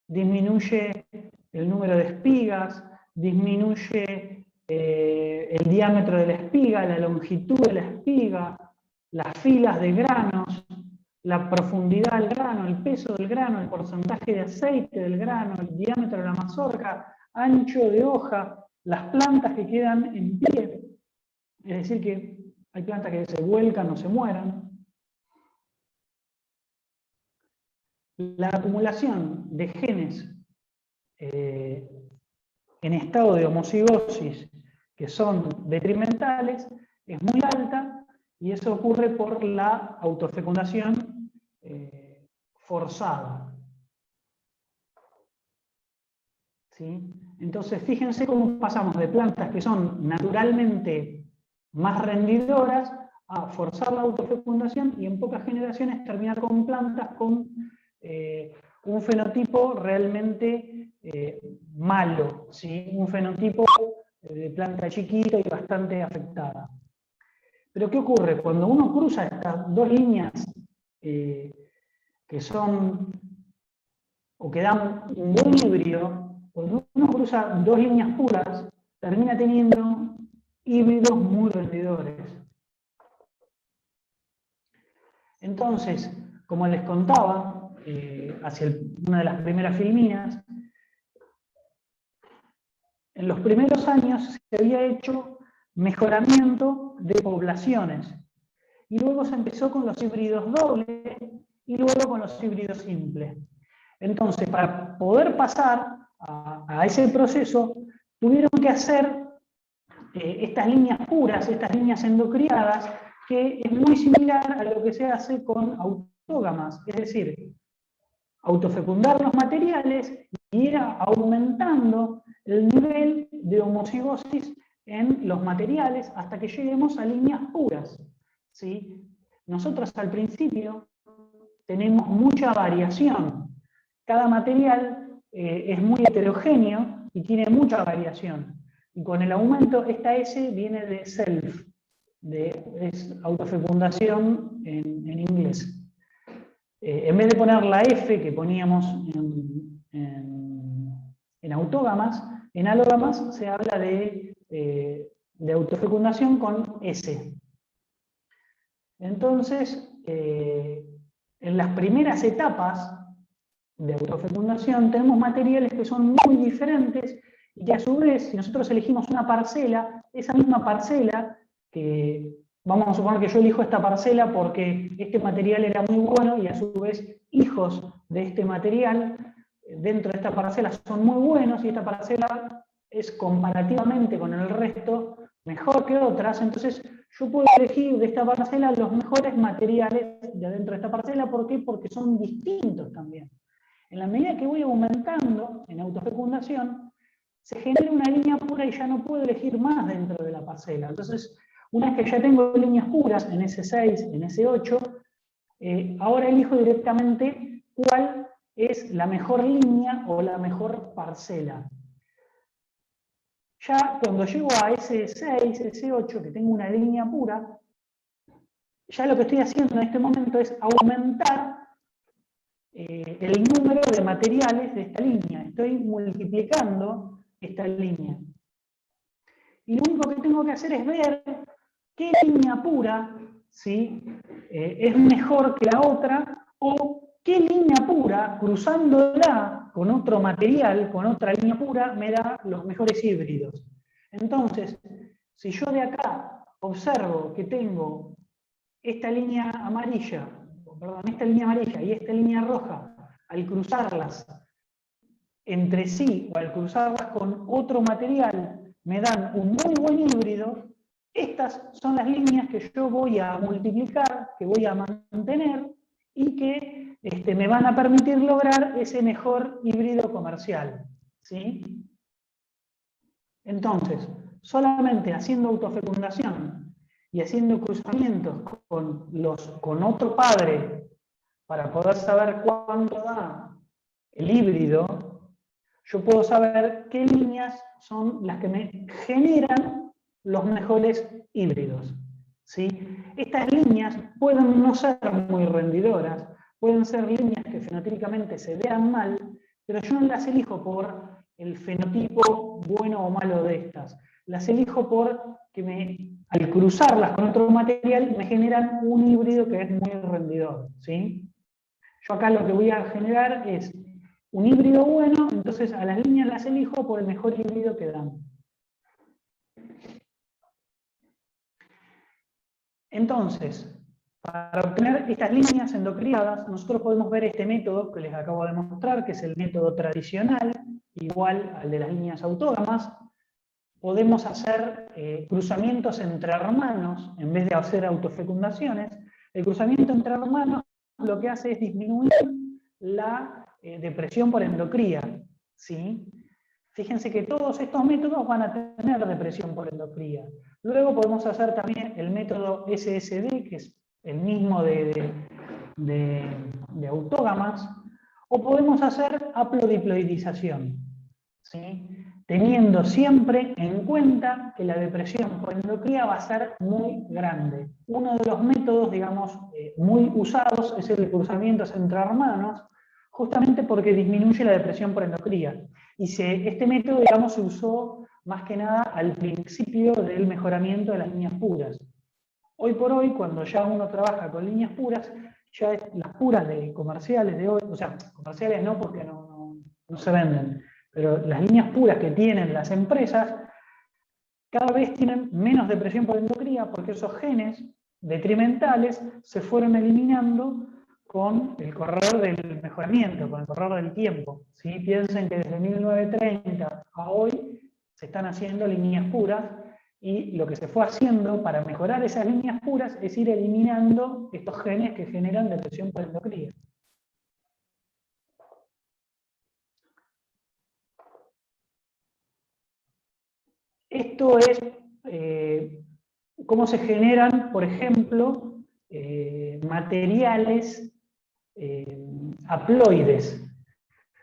disminuye el número de espigas, disminuye el diámetro de la espiga, la longitud de la espiga, las filas de granos, la profundidad del grano, el peso del grano, el porcentaje de aceite del grano, el diámetro de la mazorca, ancho de hoja, las plantas que quedan en pie, es decir que hay plantas que se vuelcan o se mueran. La acumulación de genes en estado de homocigosis que son detrimentales es muy alta y eso ocurre por la autofecundación forzada. ¿Sí? Entonces fíjense cómo pasamos de plantas que son naturalmente más rendidoras a forzar la autofecundación y en pocas generaciones terminar con plantas con un fenotipo realmente malo, ¿sí? Un fenotipo de planta chiquita y bastante afectada. Pero ¿qué ocurre? Cuando uno cruza estas dos líneas que son o que dan un buen híbrido, cuando uno cruza dos líneas puras, termina teniendo híbridos muy rendidores. Entonces, como les contaba, hacia una de las primeras filminas, en los primeros años se había hecho mejoramiento de poblaciones. Y luego se empezó con los híbridos dobles y luego con los híbridos simples. Entonces, para poder pasar a ese proceso, tuvieron que hacer estas líneas puras, estas líneas endocriadas, que es muy similar a lo que se hace con autógamas. Es decir, autofecundar los materiales y ir aumentando el nivel de homocigosis en los materiales hasta que lleguemos a líneas puras, ¿sí? Nosotros al principio tenemos mucha variación. Cada material es muy heterogéneo y tiene mucha variación. Y con el aumento, esta S viene de self, es autofecundación en inglés. En vez de poner la F que poníamos en autógamas, en alógamas se habla de autofecundación con S. Entonces, en las primeras etapas de autofecundación tenemos materiales que son muy diferentes y que a su vez, si nosotros elegimos una parcela, esa misma parcela, que vamos a suponer que yo elijo esta parcela porque este material era muy bueno y a su vez hijos de este material dentro de esta parcela son muy buenos y esta parcela es comparativamente con el resto mejor que otras, entonces yo puedo elegir de esta parcela los mejores materiales de adentro de esta parcela. ¿Por qué? Porque son distintos también. En la medida que voy aumentando en autofecundación, se genera una línea pura y ya no puedo elegir más dentro de la parcela. Entonces, una vez que ya tengo líneas puras en S6, en S8, ahora elijo directamente cuál es la mejor línea o la mejor parcela. Ya cuando llego a S6, S8, que tengo una línea pura, ya lo que estoy haciendo en este momento es aumentar el número de materiales de esta línea. Estoy multiplicando esta línea. Y lo único que tengo que hacer es ver qué línea pura, ¿sí? Es mejor que la otra, o qué línea pura, cruzándola con otro material, con otra línea pura, me da los mejores híbridos. Entonces, si yo de acá observo que tengo esta línea amarilla, esta línea amarilla y esta línea roja, al cruzarlas entre sí o al cruzarlas con otro material, me dan un muy buen híbrido, estas son las líneas que yo voy a multiplicar, que voy a mantener y que me van a permitir lograr ese mejor híbrido comercial, ¿sí? Entonces, solamente haciendo autofecundación y haciendo cruzamientos con otro padre para poder saber cuánto da el híbrido, yo puedo saber qué líneas son las que me generan los mejores híbridos, ¿sí? Estas líneas pueden no ser muy rendidoras, pueden ser líneas que fenotípicamente se vean mal, pero yo no las elijo por el fenotipo bueno o malo de estas. Las elijo porque al cruzarlas con otro material me generan un híbrido que es muy rendidor, ¿sí? Yo acá lo que voy a generar es un híbrido bueno, entonces a las líneas las elijo por el mejor híbrido que dan. Entonces, para obtener estas líneas endocriadas, nosotros podemos ver este método que les acabo de mostrar, que es el método tradicional, igual al de las líneas autógamas. Podemos hacer cruzamientos entre hermanos, en vez de hacer autofecundaciones. El cruzamiento entre hermanos lo que hace es disminuir la depresión por endocría, ¿sí? Fíjense que todos estos métodos van a tener depresión por endocría. Luego podemos hacer también el método SSD, que es el mismo de autógamas, o podemos hacer haplodiploidización, ¿sí? Teniendo siempre en cuenta que la depresión por endocría va a ser muy grande. Uno de los métodos, digamos, muy usados es el de cruzamientos entre hermanos, justamente porque disminuye la depresión por endocría. Y este método, digamos, se usó más que nada al principio del mejoramiento de las líneas puras. Hoy por hoy, cuando ya uno trabaja con líneas puras, ya las puras de comerciales de hoy, o sea, comerciales no porque no se venden, pero las líneas puras que tienen las empresas cada vez tienen menos depresión por endocría porque esos genes detrimentales se fueron eliminando con el correr del mejoramiento, con el correr del tiempo, ¿sí? Piensen que desde 1930 a hoy se están haciendo líneas puras y lo que se fue haciendo para mejorar esas líneas puras es ir eliminando estos genes que generan depresión por endocría. Esto es cómo se generan, por ejemplo, materiales haploides.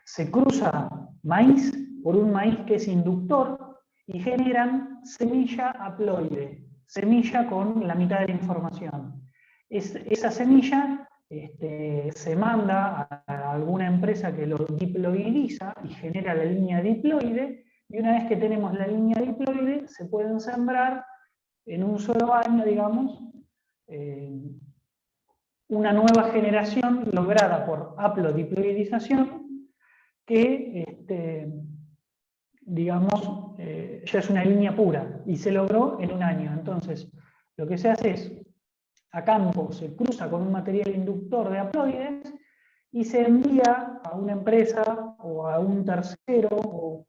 Se cruza maíz por un maíz que es inductor y generan semilla haploide, semilla con la mitad de la información. Esa semilla se manda a alguna empresa que lo diploidiza y genera la línea diploide, y una vez que tenemos la línea diploide se pueden sembrar en un solo año, digamos, una nueva generación lograda por haplodiploidización que, digamos, ya es una línea pura y se logró en un año. Entonces, lo que se hace es, a campo se cruza con un material inductor de haploides y se envía a una empresa o a un tercero o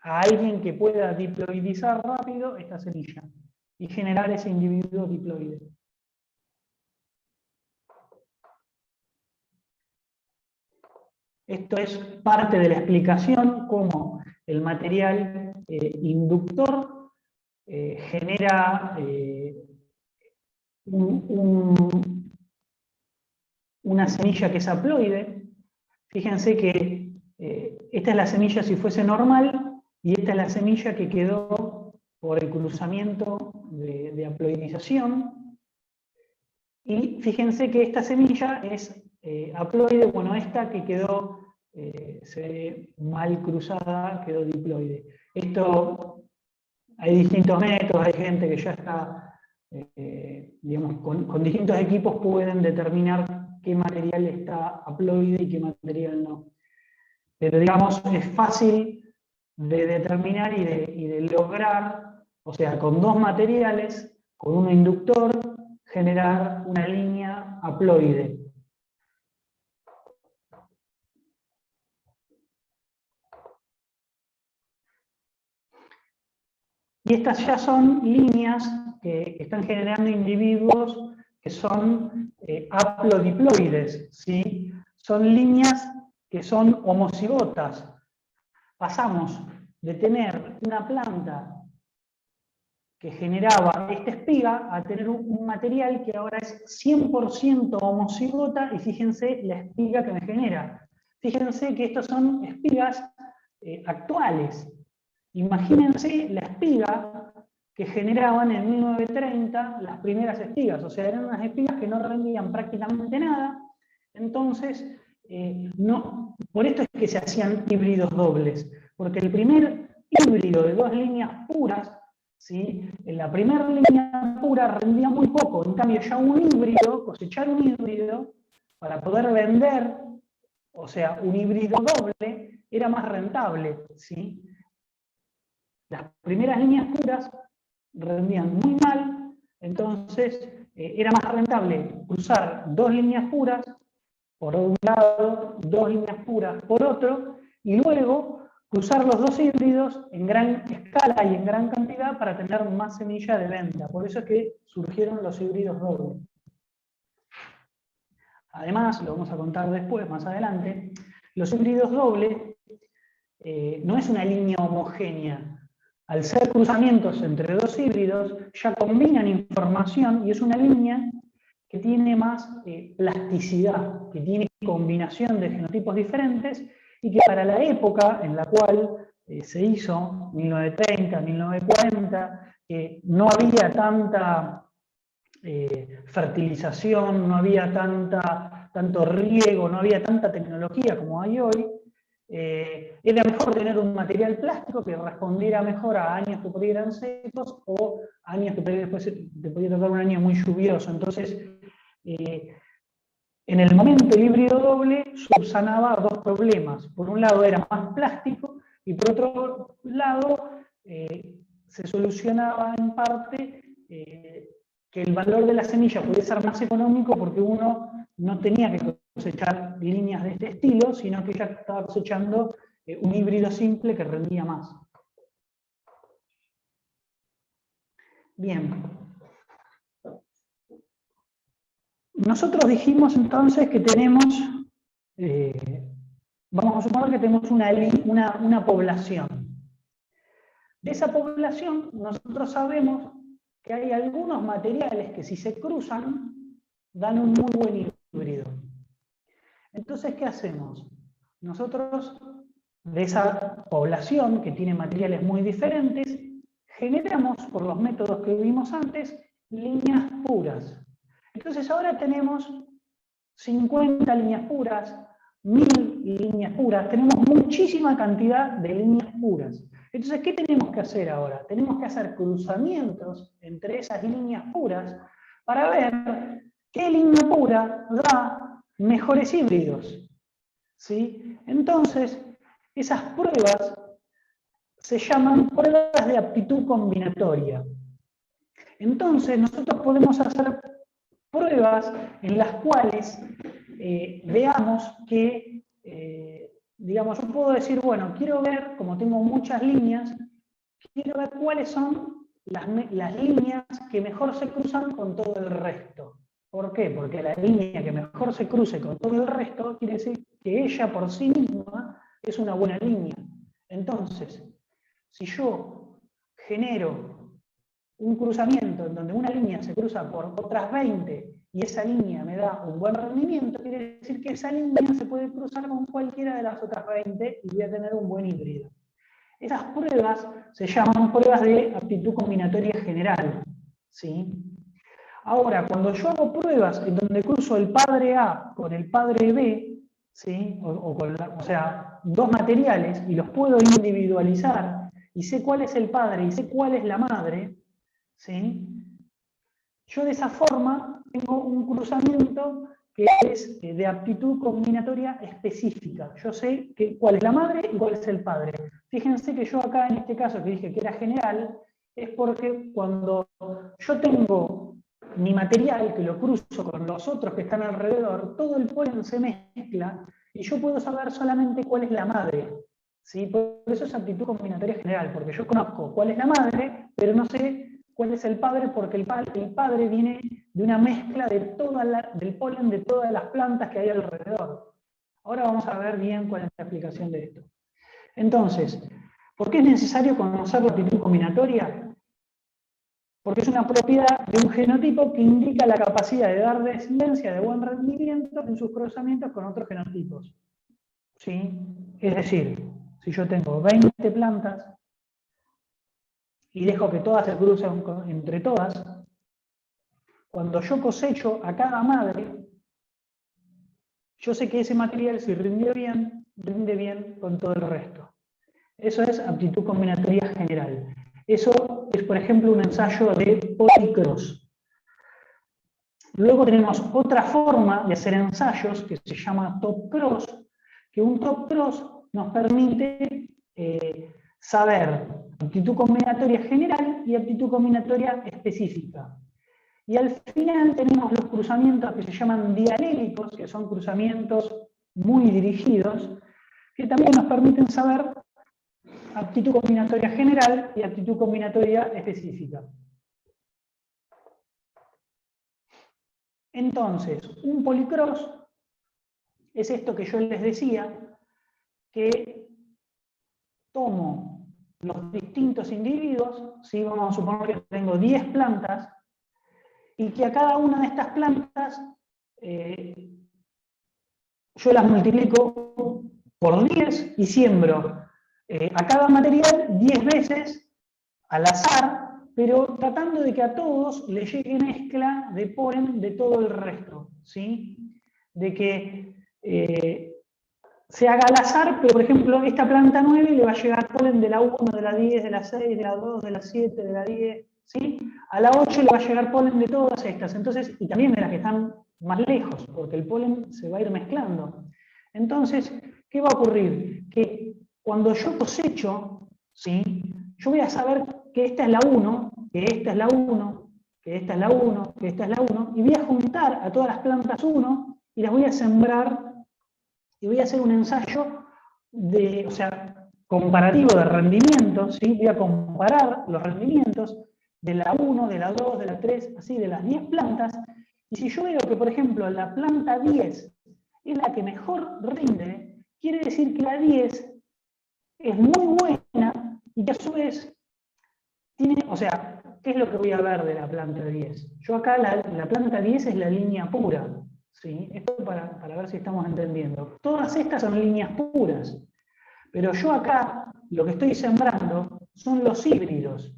a alguien que pueda diploidizar rápido esta semilla y generar ese individuo diploide. Esto es parte de la explicación cómo el material inductor genera una semilla que es haploide. Fíjense que esta es la semilla si fuese normal y esta es la semilla que quedó por el cruzamiento de haploidización. Y fíjense que esta semilla es haploide, bueno, esta que quedó se ve mal cruzada, quedó diploide. Esto, hay distintos métodos, hay gente que ya está, digamos, con distintos equipos pueden determinar qué material está haploide y qué material no. Pero digamos, es fácil de determinar y de lograr, o sea, con dos materiales, con un inductor, generar una línea haploide. Y estas ya son líneas que están generando individuos que son haplodiploides, ¿sí? Son líneas que son homocigotas. Pasamos de tener una planta que generaba esta espiga a tener un material que ahora es 100% homocigota, y fíjense la espiga que me genera. Fíjense que estas son espigas actuales. Imagínense la espiga que generaban en 1930 las primeras espigas, o sea, eran unas espigas que no rendían prácticamente nada. Entonces, por esto es que se hacían híbridos dobles, porque el primer híbrido de dos líneas puras, ¿sí? En la primera línea pura rendía muy poco, en cambio ya un híbrido, cosechar un híbrido, para poder vender, o sea, un híbrido doble, era más rentable, ¿sí? Las primeras líneas puras rendían muy mal, entonces era más rentable cruzar dos líneas puras por un lado, dos líneas puras por otro, y luego cruzar los dos híbridos en gran escala y en gran cantidad para tener más semilla de venta. Por eso es que surgieron los híbridos dobles. Además, lo vamos a contar después, más adelante, los híbridos dobles no es una línea homogénea. Al ser cruzamientos entre dos híbridos, ya combinan información y es una línea que tiene más plasticidad, que tiene combinación de genotipos diferentes, y que para la época en la cual se hizo, 1930, 1940, no había tanta fertilización, no había tanto riego, no había tanta tecnología como hay hoy, era mejor tener un material plástico que respondiera mejor a años que pudieran secos o años que después te podía tocar un año muy lluvioso. Entonces, en el momento el híbrido doble subsanaba dos problemas. Por un lado era más plástico y por otro lado se solucionaba en parte que el valor de la semilla podía ser más económico porque uno no tenía que cosechar líneas de este estilo, sino que ya estaba cosechando un híbrido simple que rendía más. Bien. Nosotros dijimos entonces que tenemos, vamos a suponer que tenemos una población. De esa población nosotros sabemos que hay algunos materiales que si se cruzan dan un muy buen híbrido. Entonces, ¿qué hacemos? Nosotros, de esa población que tiene materiales muy diferentes, generamos, por los métodos que vimos antes, líneas puras. Entonces ahora tenemos 50 líneas puras, 1000 líneas puras, tenemos muchísima cantidad de líneas puras. Entonces, ¿qué tenemos que hacer ahora? Tenemos que hacer cruzamientos entre esas líneas puras para ver qué línea pura da mejores híbridos. ¿Sí? Entonces, esas pruebas se llaman pruebas de aptitud combinatoria. Entonces, nosotros podemos hacer pruebas en las cuales veamos que, digamos, yo puedo decir, bueno, quiero ver, como tengo muchas líneas, quiero ver cuáles son las líneas que mejor se cruzan con todo el resto. ¿Por qué? Porque la línea que mejor se cruce con todo el resto quiere decir que ella por sí misma es una buena línea. Entonces, si yo genero un cruzamiento en donde una línea se cruza por otras 20 y esa línea me da un buen rendimiento, quiere decir que esa línea se puede cruzar con cualquiera de las otras 20 y voy a tener un buen híbrido. Esas pruebas se llaman pruebas de aptitud combinatoria general. ¿Sí? Ahora, cuando yo hago pruebas en donde cruzo el padre A con el padre B, ¿sí? o sea, dos materiales y los puedo individualizar y sé cuál es el padre y sé cuál es la madre, ¿sí? Yo de esa forma tengo un cruzamiento que es de aptitud combinatoria específica. Yo sé cuál es la madre y cuál es el padre. Fíjense que yo acá en este caso que dije que era general, es porque cuando yo tengo mi material que lo cruzo con los otros que están alrededor, todo el polen se mezcla y yo puedo saber solamente cuál es la madre. ¿Sí? Por eso es aptitud combinatoria general, porque yo conozco cuál es la madre, pero no sé cuál es el padre, porque el padre viene de una mezcla de del polen de todas las plantas que hay alrededor. Ahora vamos a ver bien cuál es la aplicación de esto. Entonces, ¿por qué es necesario conocer la aptitud combinatoria? Porque es una propiedad de un genotipo que indica la capacidad de dar descendencia de buen rendimiento en sus cruzamientos con otros genotipos. ¿Sí? Es decir, si yo tengo 20 plantas y dejo que todas se crucen entre todas, cuando yo cosecho a cada madre, yo sé que ese material, si rinde bien con todo el resto. Eso es aptitud combinatoria general. Eso es, por ejemplo, un ensayo de policross. Luego tenemos otra forma de hacer ensayos que se llama top cross, que un top cross nos permite saber aptitud combinatoria general y aptitud combinatoria específica. Y al final tenemos los cruzamientos que se llaman dialélicos, que son cruzamientos muy dirigidos, que también nos permiten saber aptitud combinatoria general y aptitud combinatoria específica. Entonces, un policross es esto que yo les decía, que tomo los distintos individuos, ¿sí? Vamos a suponer que tengo 10 plantas, y que a cada una de estas plantas yo las multiplico por 10 y siembro a cada material 10 veces al azar, pero tratando de que a todos les llegue mezcla de polen de todo el resto, ¿sí? De que se haga al azar, pero por ejemplo, esta planta 9 le va a llegar polen de la 1, de la 10, de la 6, de la 2, de la 7, de la 10, ¿sí? A la 8 le va a llegar polen de todas estas, entonces, y también de las que están más lejos, porque el polen se va a ir mezclando. Entonces, ¿qué va a ocurrir? Que cuando yo cosecho, ¿sí? Yo voy a saber que esta es la 1, que esta es la 1, que esta es la 1, que esta es la 1, y voy a juntar a todas las plantas 1 y las voy a sembrar y voy a hacer un ensayo o sea, comparativo de rendimientos, ¿sí? Voy a comparar los rendimientos de la 1, de la 2, de la 3, así, de las 10 plantas, y si yo veo que, por ejemplo, la planta 10 es la que mejor rinde, quiere decir que la 10 es muy buena y que a su vez o sea, ¿qué es lo que voy a ver de la planta 10? Yo acá la planta 10 es la línea pura, ¿sí? Esto para ver si estamos entendiendo. Todas estas son líneas puras, pero yo acá lo que estoy sembrando son los híbridos.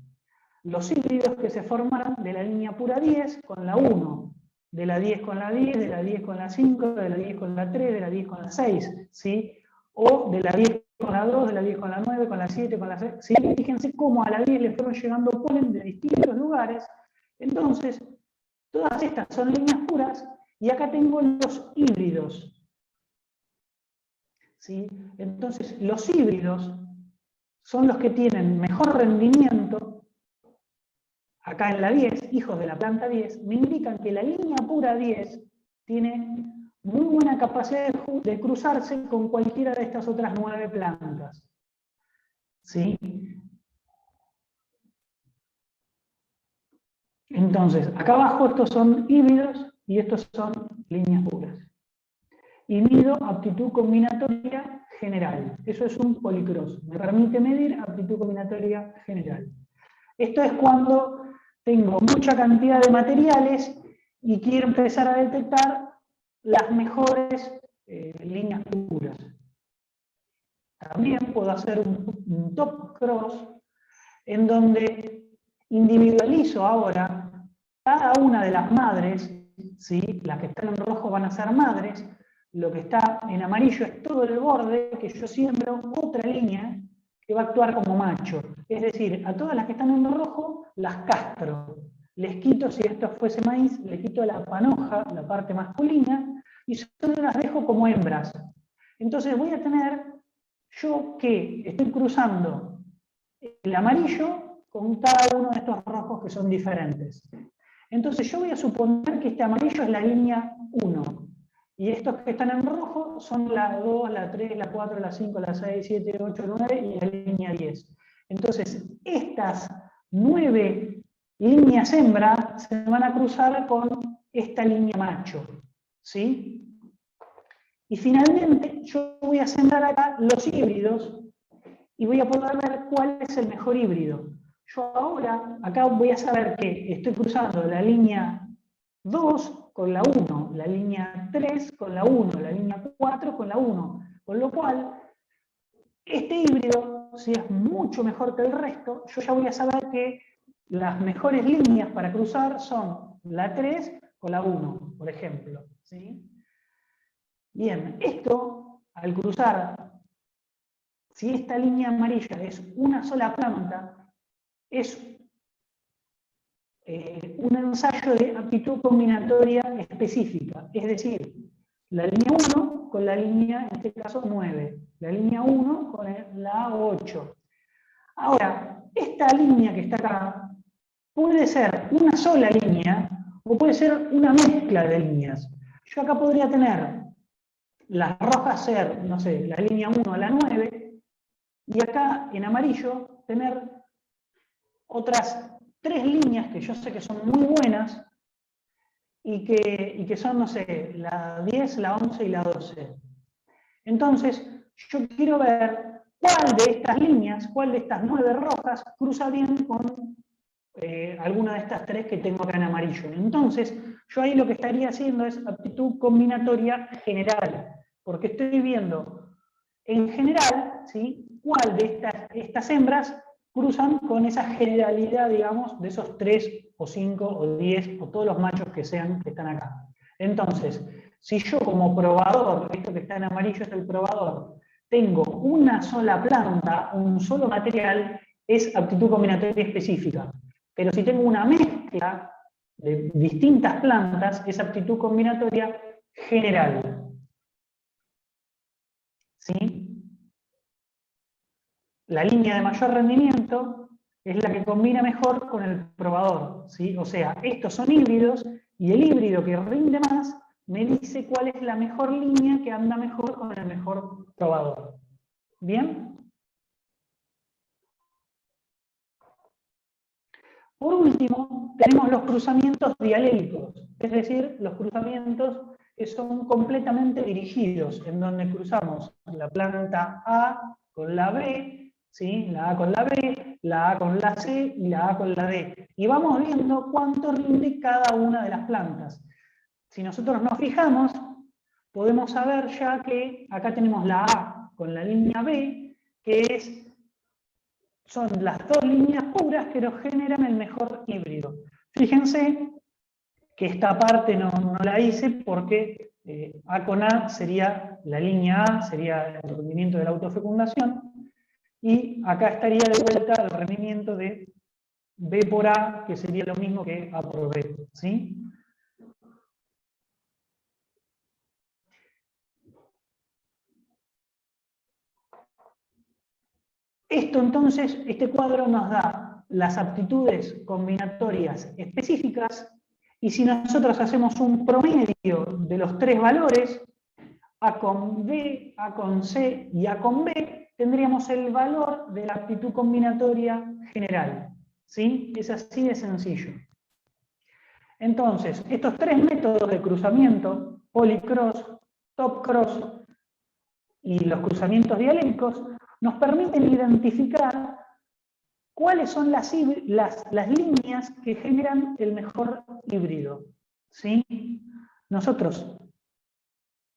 Los híbridos que se forman de la línea pura 10 con la 1, de la 10 con la 10, de la 10 con la 5, de la 10 con la 3, de la 10 con la 6, ¿sí? O de la 10 con la 2, de la 10 con la 9, con la 7, con la 6, ¿sí? Fíjense cómo a la 10 le fueron llegando polen de distintos lugares. Entonces, todas estas son líneas puras, y acá tengo los híbridos, ¿sí? Entonces, los híbridos son los que tienen mejor rendimiento. Acá en la 10, hijos de la planta 10, me indican que la línea pura 10 tiene muy buena capacidad de cruzarse con cualquiera de estas otras 9 plantas. ¿Sí? Entonces, acá abajo estos son híbridos y estos son líneas puras. Y mido aptitud combinatoria general. Eso es un policross. Me permite medir aptitud combinatoria general. Esto es cuando tengo mucha cantidad de materiales y quiero empezar a detectar las mejores líneas puras. También puedo hacer un top cross en donde individualizo ahora cada una de las madres, ¿sí? Las que están en rojo van a ser madres, lo que está en amarillo es todo el borde que yo siembro otra línea que va a actuar como macho. Es decir, a todas las que están en rojo las castro. Les quito, si esto fuese maíz, le quito la panoja, la parte masculina, y solo las dejo como hembras. Entonces voy a tener yo que estoy cruzando el amarillo con cada uno de estos rojos que son diferentes. Entonces yo voy a suponer que este amarillo es la línea 1. Y estos que están en rojo son la 2, la 3, la 4, la 5, la 6, 7, 8, 9 y la línea 10. Entonces, estas 9 líneas hembra se van a cruzar con esta línea macho. ¿Sí? Y finalmente, yo voy a sembrar acá los híbridos y voy a poder ver cuál es el mejor híbrido. Yo ahora, acá voy a saber que estoy cruzando la línea 2 con la 1, la línea 3 con la 1, la línea 4 con la 1. Con lo cual, este híbrido, si es mucho mejor que el resto, yo ya voy a saber que las mejores líneas para cruzar son la 3 con la 1, por ejemplo. ¿Sí? Bien, esto, al cruzar, si esta línea amarilla es una sola planta, es un ensayo de aptitud combinatoria específica, es decir, la línea 1 con la línea, en este caso 9, la línea 1 con la 8. Ahora, esta línea que está acá puede ser una sola línea o puede ser una mezcla de líneas. Yo acá podría tener las rojas ser, no sé, la línea 1 a la 9, y acá en amarillo tener otras 3 líneas que yo sé que son muy buenas y que son, no sé, la 10, la 11 y la 12. Entonces, yo quiero ver cuál de estas líneas, cuál de estas 9 rojas cruza bien con alguna de estas 3 que tengo acá en amarillo. Entonces, yo ahí lo que estaría haciendo es aptitud combinatoria general, porque estoy viendo en general, ¿sí?, cuál de estas hembras cruzan con esa generalidad, digamos, de esos 3 o 5 o 10 o todos los machos que sean que están acá. Entonces, si yo como probador, esto que está en amarillo es el probador, tengo una sola planta, un solo material, es aptitud combinatoria específica. Pero si tengo una mezcla de distintas plantas, es aptitud combinatoria general. ¿Sí? La línea de mayor rendimiento es la que combina mejor con el probador, ¿sí? O sea, estos son híbridos y el híbrido que rinde más me dice cuál es la mejor línea que anda mejor con el mejor probador. ¿Bien? Por último, tenemos los cruzamientos dialélicos, es decir, los cruzamientos que son completamente dirigidos, en donde cruzamos la planta A con la B, ¿sí? La A con la B, la A con la C y la A con la D. Y vamos viendo cuánto rinde cada una de las plantas. Si nosotros nos fijamos, podemos saber ya que acá tenemos la A con la línea B, que son las dos líneas puras que nos generan el mejor híbrido. Fíjense que esta parte no la hice porque A con A sería la línea A, sería el rendimiento de la autofecundación, y acá estaría de vuelta el rendimiento de B por A, que sería lo mismo que A por B, ¿sí? Esto entonces, este cuadro nos da las aptitudes combinatorias específicas, y si nosotros hacemos un promedio de los tres valores, A con B, A con C y A con B, tendríamos el valor de la aptitud combinatoria general. ¿Sí? Es así de sencillo. Entonces, estos tres métodos de cruzamiento, polycross, topcross y los cruzamientos dialécticos, nos permiten identificar cuáles son las líneas que generan el mejor híbrido. ¿Sí? Nosotros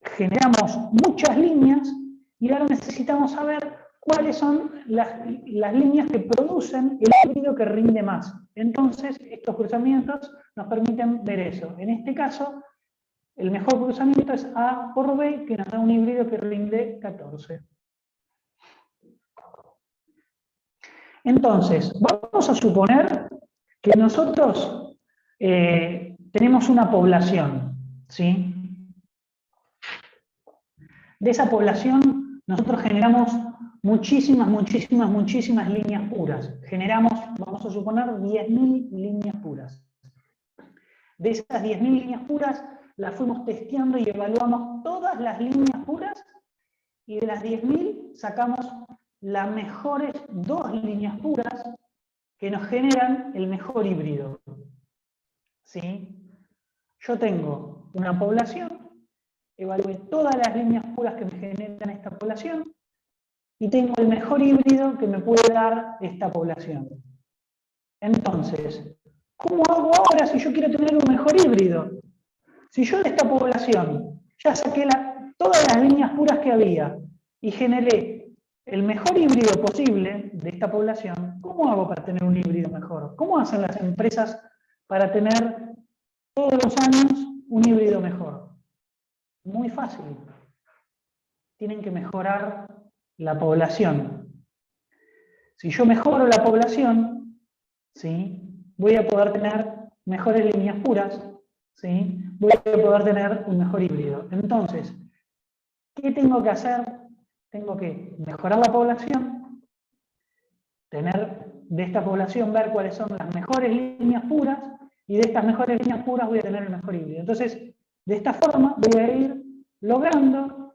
generamos muchas líneas y ahora necesitamos saber cuáles son las líneas que producen el híbrido que rinde más. Entonces, estos cruzamientos nos permiten ver eso. En este caso, el mejor cruzamiento es A por B, que nos da un híbrido que rinde 14. Entonces, vamos a suponer que nosotros tenemos una población, ¿sí? De esa población nosotros generamos muchísimas líneas puras. Generamos, vamos a suponer, 10.000 líneas puras. De esas 10.000 líneas puras, las fuimos testeando y evaluamos todas las líneas puras, y de las 10.000 sacamos las mejores 2 líneas puras que nos generan el mejor híbrido. ¿Sí? Yo tengo una población, evalué todas las líneas puras que me generan esta población y tengo el mejor híbrido que me puede dar esta población. Entonces, ¿cómo hago ahora si yo quiero tener un mejor híbrido? Si yo de esta población ya saqué todas las líneas puras que había y generé el mejor híbrido posible de esta población, ¿cómo hago para tener un híbrido mejor? ¿Cómo hacen las empresas para tener todos los años un híbrido mejor? Muy fácil. Tienen que mejorar la población. Si yo mejoro la población, ¿sí? Voy a poder tener mejores líneas puras, ¿sí? Voy a poder tener un mejor híbrido. Entonces, ¿qué tengo que hacer? Tengo que mejorar la población, tener de esta población, ver cuáles son las mejores líneas puras, y de estas mejores líneas puras voy a tener el mejor híbrido. Entonces, de esta forma voy a ir logrando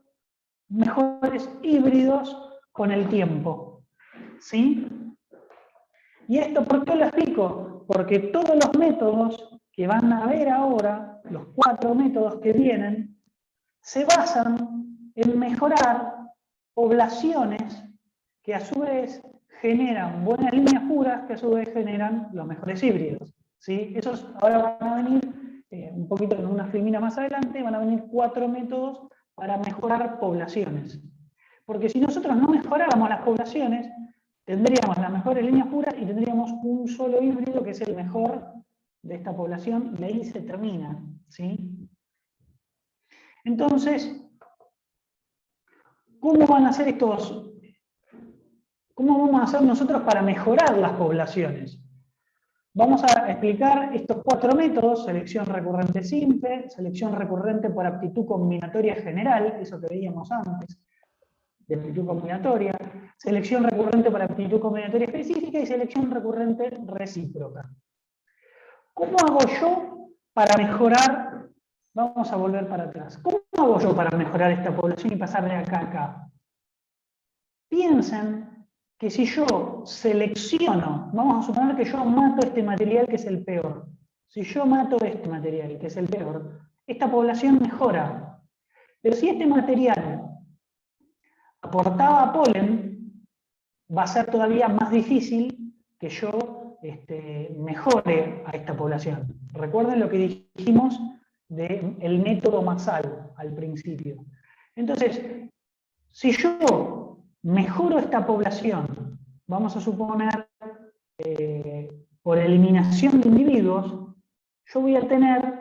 mejores híbridos con el tiempo. ¿Sí? ¿Y esto por qué lo explico? Porque todos los métodos que van a ver ahora, los 4 métodos que vienen, se basan en mejorar poblaciones que a su vez generan buenas líneas puras, que a su vez generan los mejores híbridos. ¿Sí? Esos ahora van a venir, un poquito en una filmina más adelante, van a venir 4 métodos para mejorar poblaciones. Porque si nosotros no mejoráramos las poblaciones, tendríamos las mejores líneas puras y tendríamos un solo híbrido que es el mejor de esta población, y ahí se termina. ¿Sí? Entonces, ¿cómo van a ser estos? ¿Cómo vamos a hacer nosotros para mejorar las poblaciones? Vamos a explicar estos 4 métodos: selección recurrente simple, selección recurrente por aptitud combinatoria general, eso que veíamos antes, de aptitud combinatoria, selección recurrente por aptitud combinatoria específica y selección recurrente recíproca. ¿Cómo hago yo para mejorar? Vamos a volver para atrás. ¿Cómo hago yo para mejorar esta población y pasar de acá a acá? Piensen que si yo selecciono, vamos a suponer que yo mato este material que es el peor. Si yo mato este material que es el peor, esta población mejora. Pero si este material aportaba polen, va a ser todavía más difícil que yo mejore a esta población. Recuerden lo que dijimos del método Masal al principio. Entonces, si yo mejoro esta población, vamos a suponer por eliminación de individuos, yo voy a tener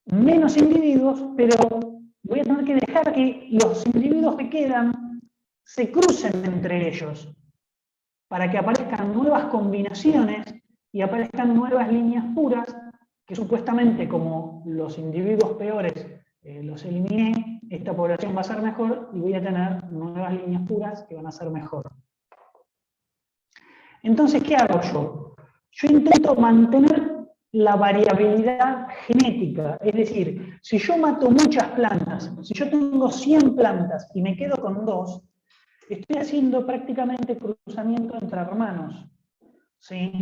menos individuos, pero voy a tener que dejar que los individuos que quedan se crucen entre ellos, para que aparezcan nuevas combinaciones y aparezcan nuevas líneas puras, que supuestamente como los individuos peores los eliminé, esta población va a ser mejor y voy a tener nuevas líneas puras que van a ser mejor. Entonces, ¿qué hago yo? Yo intento mantener la variabilidad genética, es decir, si yo mato muchas plantas, si yo tengo 100 plantas y me quedo con 2, estoy haciendo prácticamente cruzamiento entre hermanos, ¿sí?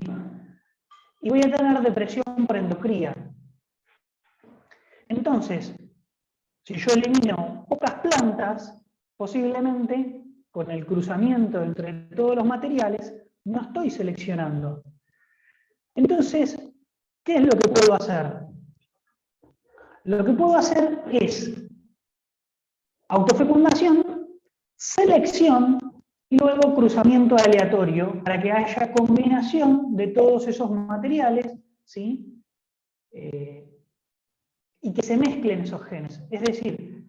Y voy a tener depresión por endocría. Entonces, si yo elimino pocas plantas, posiblemente con el cruzamiento entre todos los materiales, no estoy seleccionando. Entonces, ¿qué es lo que puedo hacer? Lo que puedo hacer es autofecundación, selección y luego cruzamiento aleatorio para que haya combinación de todos esos materiales, ¿sí? Y que se mezclen esos genes. Es decir,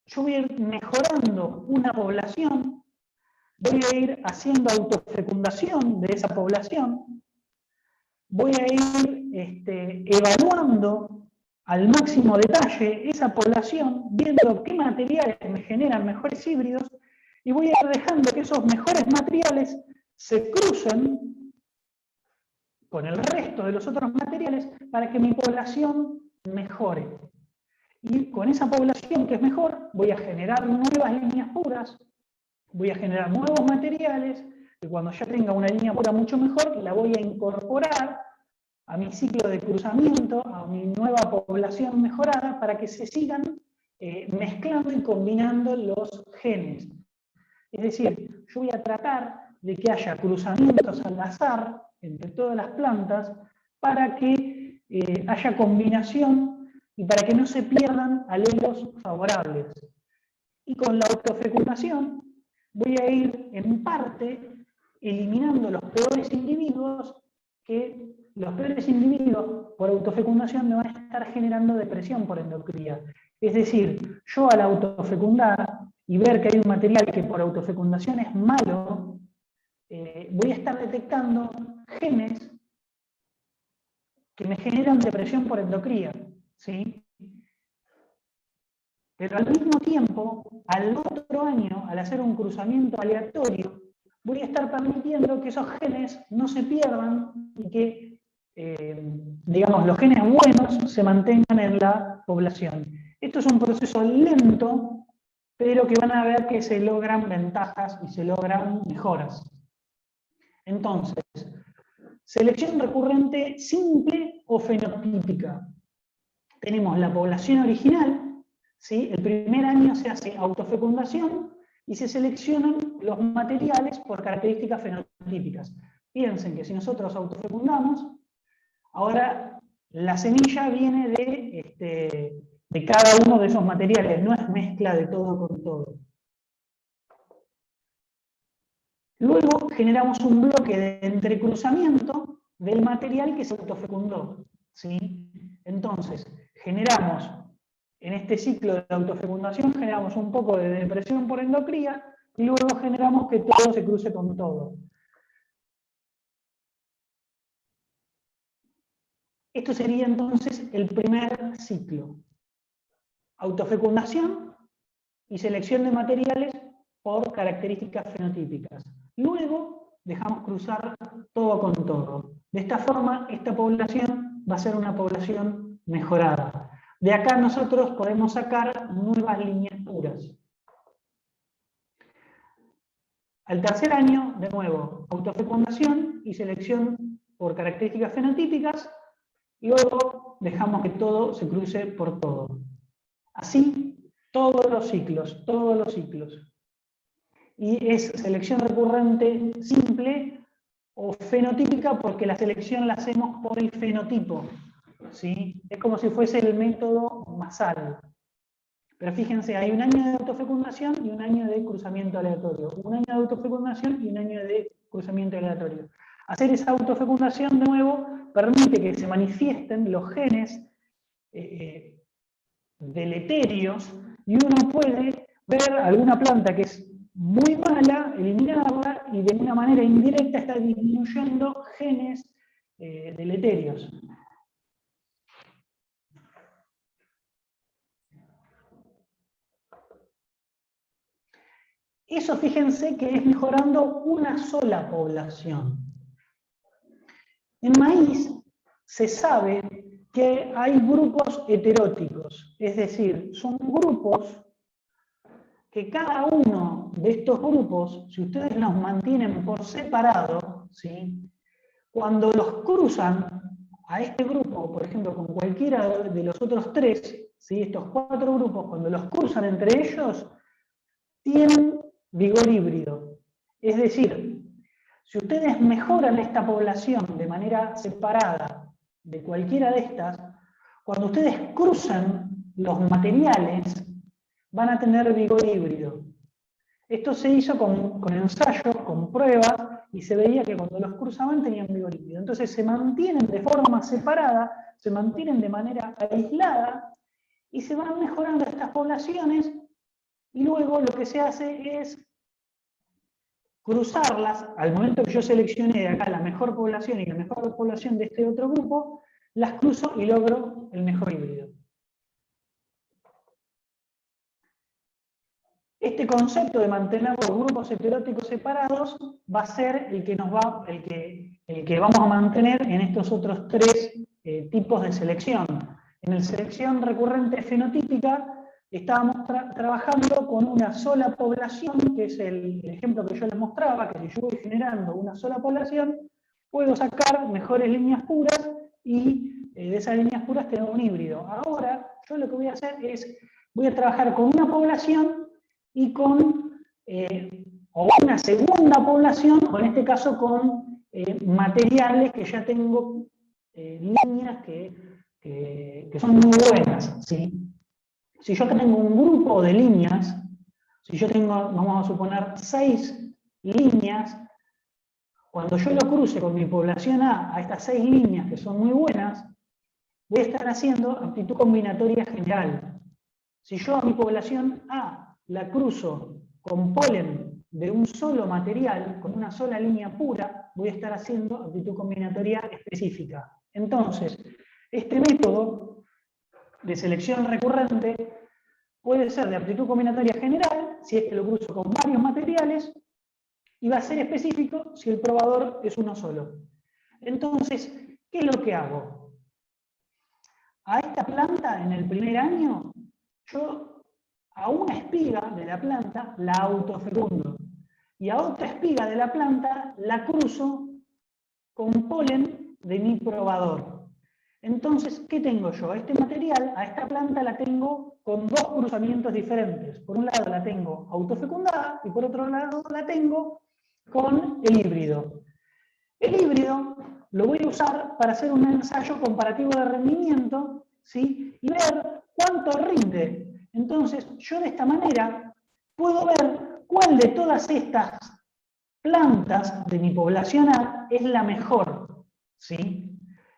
yo voy a ir mejorando una población, voy a ir haciendo autofecundación de esa población, voy a ir evaluando al máximo detalle esa población, viendo qué materiales me generan mejores híbridos, y voy a ir dejando que esos mejores materiales se crucen con el resto de los otros materiales para que mi población mejore. Y con esa población que es mejor, voy a generar nuevas líneas puras, voy a generar nuevos materiales, y cuando ya tenga una línea pura mucho mejor, la voy a incorporar a mi ciclo de cruzamiento, a mi nueva población mejorada, para que se sigan mezclando y combinando los genes. Es decir, yo voy a tratar de que haya cruzamientos al azar entre todas las plantas para que haya combinación y para que no se pierdan alelos favorables. Y con la autofecundación voy a ir en parte eliminando los peores individuos, que los peores individuos por autofecundación me van a estar generando depresión por endocría. Es decir, yo al autofecundar y ver que hay un material que por autofecundación es malo, voy a estar detectando genes que me generan depresión por endocría, ¿sí? Pero al mismo tiempo, al otro año, al hacer un cruzamiento aleatorio, voy a estar permitiendo que esos genes no se pierdan y que, digamos, los genes buenos se mantengan en la población. Esto es un proceso lento, pero que van a ver que se logran ventajas y se logran mejoras. Entonces, selección recurrente simple o fenotípica. Tenemos la población original, ¿sí? El primer año se hace autofecundación y se seleccionan los materiales por características fenotípicas. Piensen que si nosotros autofecundamos, ahora la semilla viene de cada uno de esos materiales, no es mezcla de todo con todo. Luego generamos un bloque de entrecruzamiento del material que se autofecundó, ¿sí? Entonces, generamos, en este ciclo de autofecundación, generamos un poco de depresión por endocría y luego generamos que todo se cruce con todo. Esto sería entonces el primer ciclo. Autofecundación y selección de materiales por características fenotípicas. Luego dejamos cruzar todo con todo. De esta forma, esta población va a ser una población mejorada. De acá nosotros podemos sacar nuevas líneas puras. Al tercer año, de nuevo, autofecundación y selección por características fenotípicas, y luego dejamos que todo se cruce por todo. Así, todos los ciclos, todos los ciclos. Y es selección recurrente simple o fenotípica porque la selección la hacemos por el fenotipo, ¿sí? Es como si fuese el método Masal. Pero fíjense, hay un año de autofecundación y un año de cruzamiento aleatorio. Un año de autofecundación y un año de cruzamiento aleatorio. Hacer esa autofecundación, de nuevo, permite que se manifiesten los genes deleterios y uno puede ver alguna planta que es muy mala, eliminarla y de una manera indirecta está disminuyendo genes deleterios. Eso fíjense que es mejorando una sola población. En maíz se sabe que hay grupos heteróticos, es decir, son grupos que cada uno de estos grupos, si ustedes los mantienen por separado, ¿sí? Cuando los cruzan a este grupo, por ejemplo, con cualquiera de los otros tres, ¿sí? Estos 4 grupos, cuando los cruzan entre ellos, tienen vigor híbrido. Es decir, si ustedes mejoran esta población de manera separada de cualquiera de estas, cuando ustedes cruzan los materiales, van a tener vigor híbrido. Esto se hizo con ensayos, con pruebas, y se veía que cuando los cruzaban tenían vigor híbrido. Entonces se mantienen de forma separada, se mantienen de manera aislada, y se van mejorando estas poblaciones, y luego lo que se hace es cruzarlas. Al momento que yo seleccioné de acá la mejor población y la mejor población de este otro grupo, las cruzo y logro el mejor híbrido. Este concepto de mantener los grupos heteróticos separados va a ser el que vamos a mantener en estos otros 3 tipos de selección. En la selección recurrente fenotípica estábamos trabajando con una sola población, que es el ejemplo que yo les mostraba, que si yo voy generando una sola población, puedo sacar mejores líneas puras y de esas líneas puras tengo un híbrido. Ahora, yo lo que voy a hacer es, voy a trabajar con una población y con o una segunda población, o en este caso con materiales que ya tengo, líneas que son muy buenas, ¿sí? Si yo tengo un grupo de líneas, si yo tengo, vamos a suponer, 6 líneas, cuando yo lo cruce con mi población a estas 6 líneas que son muy buenas, voy a estar haciendo aptitud combinatoria general. Si yo a mi población A la cruzo con polen de un solo material, con una sola línea pura, voy a estar haciendo aptitud combinatoria específica. Entonces, este método de selección recurrente puede ser de aptitud combinatoria general, si es que lo cruzo con varios materiales, y va a ser específico si el probador es uno solo. Entonces, ¿qué es lo que hago? A esta planta, en el primer año, yo a una espiga de la planta la autofecundo. Y a otra espiga de la planta la cruzo con polen de mi probador. Entonces, ¿qué tengo yo? Este material, a esta planta la tengo con 2 cruzamientos diferentes. Por un lado la tengo autofecundada y por otro lado la tengo con el híbrido. El híbrido lo voy a usar para hacer un ensayo comparativo de rendimiento, ¿sí? Y ver cuánto rinde. Entonces, yo de esta manera puedo ver cuál de todas estas plantas de mi población A es la mejor, ¿sí?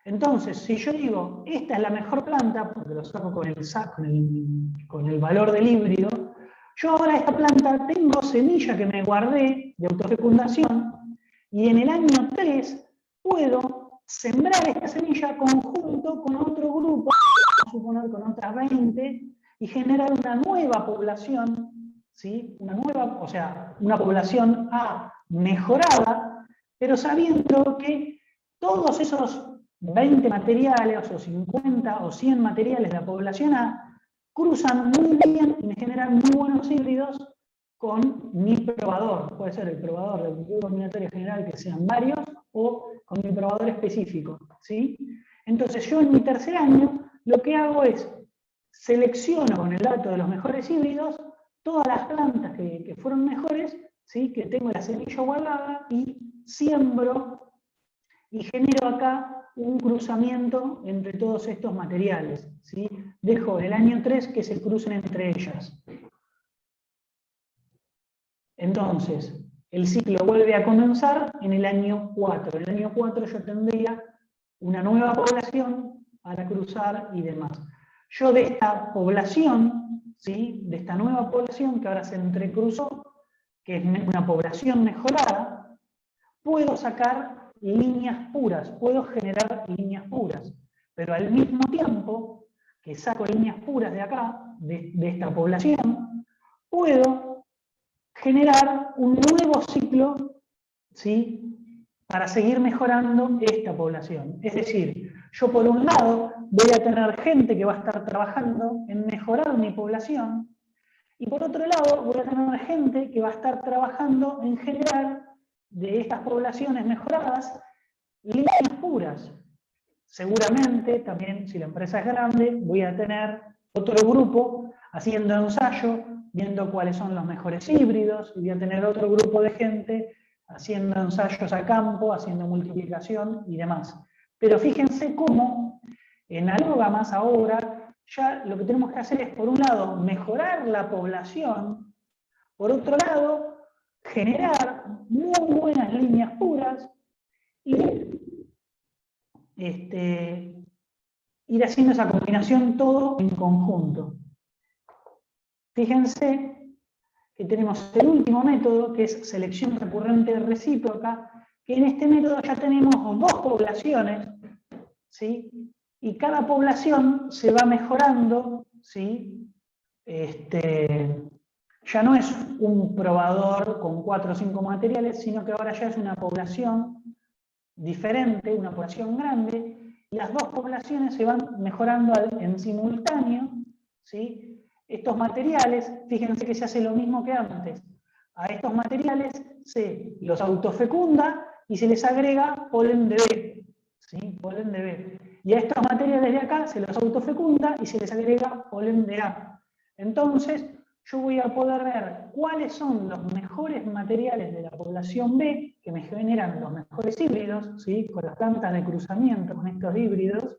Entonces, si yo digo, esta es la mejor planta, porque lo saco con el valor del híbrido, yo ahora esta planta tengo semilla que me guardé de autofecundación, y en el año 3 puedo sembrar esta semilla conjunto con otro grupo, vamos a suponer con otras 20, y generar una nueva población, ¿sí? Una población A mejorada, pero sabiendo que todos esos 20 materiales, o 50 o 100 materiales de la población A, cruzan muy bien y me generan muy buenos híbridos con mi probador. Puede ser el probador de aptitud combinatoria general, que sean varios, o con mi probador específico, ¿sí? Entonces yo en mi tercer año lo que hago es selecciono con el dato de los mejores híbridos todas las plantas que fueron mejores, ¿sí? Que tengo la semilla guardada y siembro y genero acá un cruzamiento entre todos estos materiales, ¿sí? Dejo el año 3 que se crucen entre ellas. Entonces, el ciclo vuelve a comenzar en el año 4. En el año 4 yo tendría una nueva población para cruzar y demás. Yo de esta población, ¿sí? De esta nueva población que ahora se entrecruzó, que es una población mejorada, puedo sacar líneas puras, puedo generar líneas puras, pero al mismo tiempo que saco líneas puras de acá, de esta población, puedo generar un nuevo ciclo, ¿sí? Para seguir mejorando esta población. Es decir, yo por un lado voy a tener gente que va a estar trabajando en mejorar mi población, y por otro lado voy a tener gente que va a estar trabajando en generar de estas poblaciones mejoradas líneas puras. Seguramente también, si la empresa es grande, voy a tener otro grupo haciendo ensayo, viendo cuáles son los mejores híbridos, y voy a tener otro grupo de gente haciendo ensayos a campo, haciendo multiplicación y demás. Pero fíjense cómo en Alógamas ahora ya lo que tenemos que hacer es, por un lado, mejorar la población, por otro lado, generar muy buenas líneas puras y ir haciendo esa combinación todo en conjunto. Fíjense que tenemos el último método, que es selección recurrente recíproca, que en este método ya tenemos dos poblaciones, ¿sí? Y cada población se va mejorando, ¿sí? Ya no es un probador con 4 o 5 materiales, sino que ahora ya es una población diferente, una población grande, y las dos poblaciones se van mejorando en simultáneo, ¿sí? Estos materiales, fíjense que se hace lo mismo que antes. A estos materiales se los autofecunda y se les agrega polen de B, ¿sí? Polen de B. Y a estos materiales de acá se los autofecunda y se les agrega polen de A. Entonces, yo voy a poder ver cuáles son los mejores materiales de la población B que me generan los mejores híbridos, ¿sí? Con las plantas de cruzamiento con estos híbridos.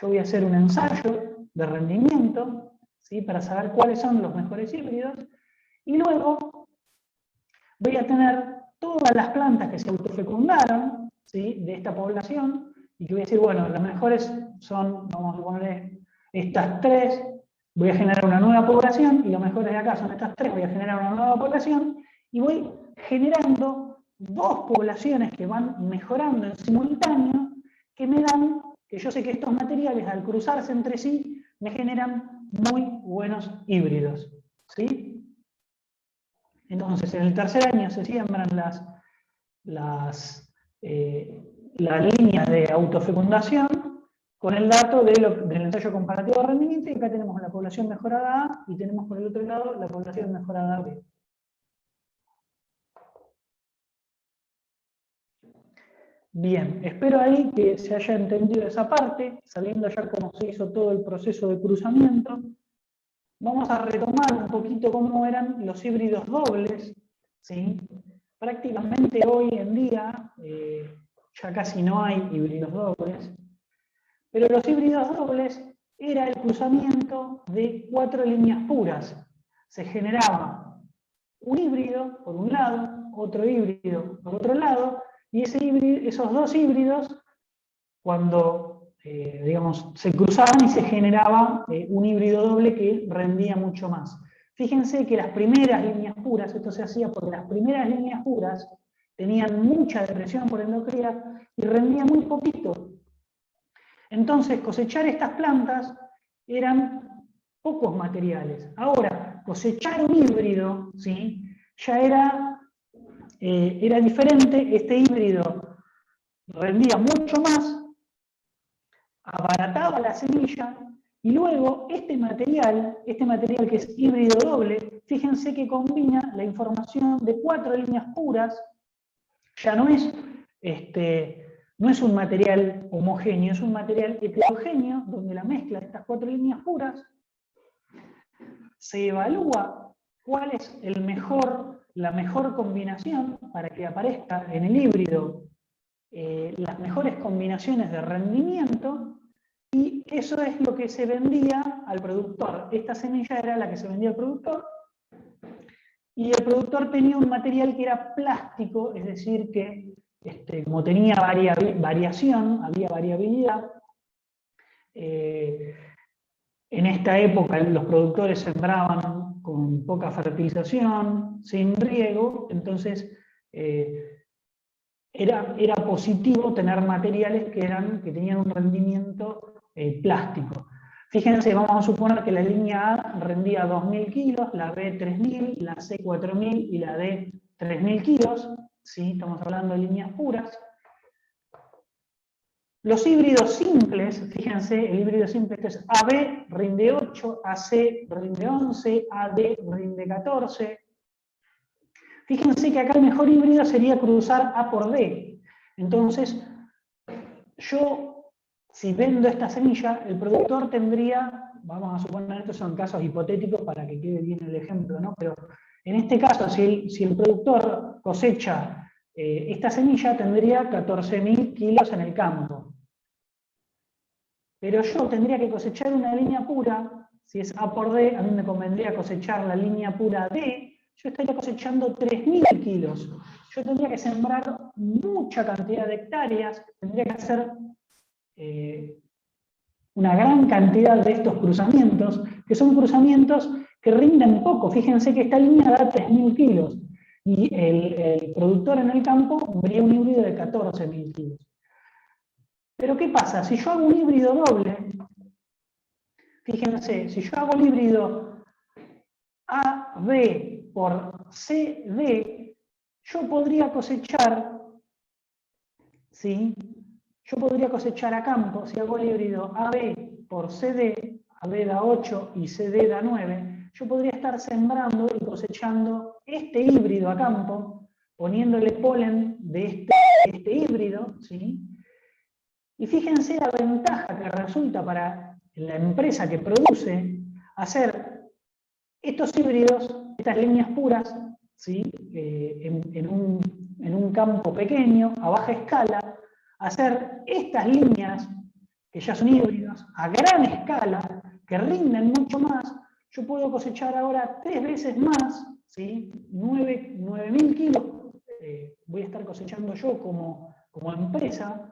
Yo voy a hacer un ensayo de rendimiento, ¿sí? Para saber cuáles son los mejores híbridos. Y luego voy a tener todas las plantas que se autofecundaron, ¿sí? De esta población, y que voy a decir, bueno, las mejores son, vamos a poner estas 3, voy a generar una nueva población, y lo mejores de acá son estas 3, voy a generar una nueva población, y voy generando dos poblaciones que van mejorando en simultáneo, que me dan, que yo sé que estos materiales al cruzarse entre sí, me generan muy buenos híbridos, ¿sí? Entonces, en el tercer año se siembran las líneas de autofecundación con el dato del ensayo comparativo de rendimiento, y acá tenemos la población mejorada A y tenemos por el otro lado la población mejorada B. Bien, espero ahí que se haya entendido esa parte, sabiendo ya cómo se hizo todo el proceso de cruzamiento. Vamos a retomar un poquito cómo eran los híbridos dobles, ¿sí? Prácticamente hoy en día ya casi no hay híbridos dobles, pero los híbridos dobles era el cruzamiento de 4 líneas puras. Se generaba un híbrido por un lado, otro híbrido por otro lado, y esos dos híbridos, cuando digamos, se cruzaban y se generaba un híbrido doble que rendía mucho más. Fíjense que las primeras líneas puras, esto se hacía porque las primeras líneas puras tenían mucha depresión por endocría y rendía muy poquito. Entonces, cosechar estas plantas eran pocos materiales. Ahora, cosechar un híbrido, ¿sí? Ya era diferente. Este híbrido rendía mucho más, abarataba la semilla, y luego este material que es híbrido doble, fíjense que combina la información de 4 líneas puras. Ya no es un material homogéneo, es un material heterogéneo, donde la mezcla de estas 4 líneas puras se evalúa cuál es la mejor combinación para que aparezca en el híbrido las mejores combinaciones de rendimiento, y eso es lo que se vendía al productor. Esta semilla era la que se vendía al productor, y el productor tenía un material que era plástico, es decir, que como tenía variación, había variabilidad. En esta época los productores sembraban con poca fertilización, sin riego, entonces era positivo tener materiales que tenían un rendimiento plástico. Fíjense, vamos a suponer que la línea A rendía 2.000 kilos, la B 3.000, la C 4.000 y la D 3.000 kilos. ¿Sí? Estamos hablando de líneas puras. Los híbridos simples, fíjense, el híbrido simple es AB rinde 8, AC rinde 11, AD rinde 14. Fíjense que acá el mejor híbrido sería cruzar A por D. Entonces, yo, si vendo esta semilla, el productor tendría, vamos a suponer, estos son casos hipotéticos para que quede bien el ejemplo, ¿no? Pero en este caso, si el productor cosecha esta semilla, tendría 14.000 kilos en el campo. Pero yo tendría que cosechar una línea pura, si es A por D, a mí me convendría cosechar la línea pura D, yo estaría cosechando 3.000 kilos. Yo tendría que sembrar mucha cantidad de hectáreas, tendría que hacer una gran cantidad de estos cruzamientos, que son cruzamientos que rinden poco. Fíjense que esta línea da 3.000 kilos, y el productor en el campo vería un híbrido de 14.000 kilos. Pero ¿qué pasa? Si yo hago un híbrido doble, fíjense, si yo hago el híbrido AB por CD, yo podría cosechar, ¿sí? Yo podría cosechar a campo, si hago el híbrido AB por CD, AB da 8 y CD da 9, yo podría estar sembrando y cosechando este híbrido a campo, poniéndole polen de este híbrido, ¿sí? Y fíjense la ventaja que resulta para la empresa que produce hacer estos híbridos, estas líneas puras, ¿sí? en un campo pequeño, a baja escala, hacer estas líneas, que ya son híbridos, a gran escala, que rinden mucho más. Yo puedo cosechar ahora 3 veces más, ¿sí? 9.000 kilos voy a estar cosechando yo como empresa.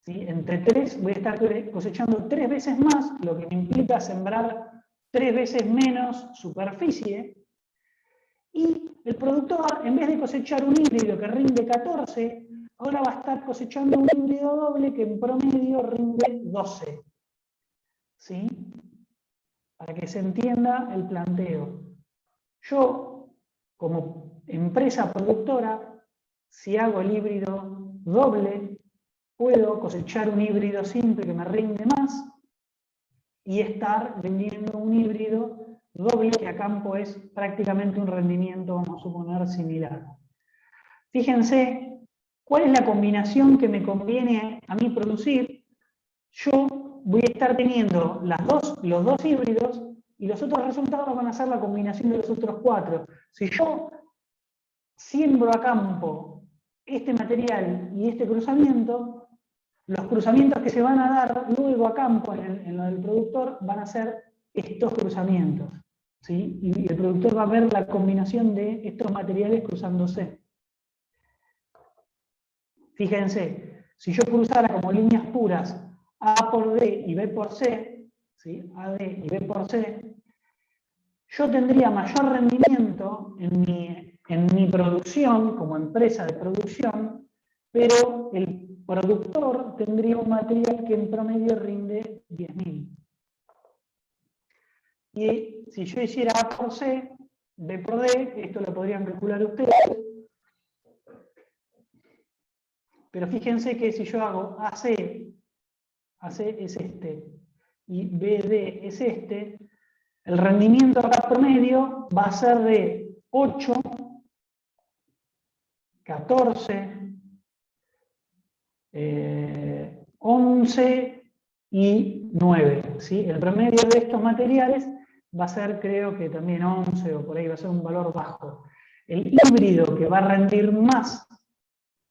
¿Sí? Entre 3 voy a estar cosechando 3 veces más, lo que me implica sembrar 3 veces menos superficie. Y el productor, en vez de cosechar un híbrido que rinde 14, ahora va a estar cosechando un híbrido doble que en promedio rinde 12. ¿Sí? Para que se entienda el planteo. Yo, como empresa productora, si hago el híbrido doble, puedo cosechar un híbrido simple que me rinde más y estar vendiendo un híbrido doble que a campo es prácticamente un rendimiento, vamos a suponer, similar. Fíjense, ¿cuál es la combinación que me conviene a mí producir? Yo voy a estar teniendo los dos híbridos, y los otros resultados van a ser la combinación de los otros 4. Si yo siembro a campo este material y este cruzamiento, los cruzamientos que se van a dar luego a campo en lo del productor van a ser estos cruzamientos, ¿sí? Y el productor va a ver la combinación de estos materiales cruzándose. Fíjense, si yo cruzara como líneas puras A por D y B por C, ¿sí? AD y B por C, yo tendría mayor rendimiento en mi producción, como empresa de producción, pero el productor tendría un material que en promedio rinde 10.000. Y si yo hiciera A por C, B por D, esto lo podrían calcular ustedes. Pero fíjense que si yo hago AC es este, y BD es este, el rendimiento acá promedio va a ser de 8, 14, 11 y 9. ¿Sí? El promedio de estos materiales va a ser, creo que también 11 o por ahí, va a ser un valor bajo. El híbrido que va a rendir más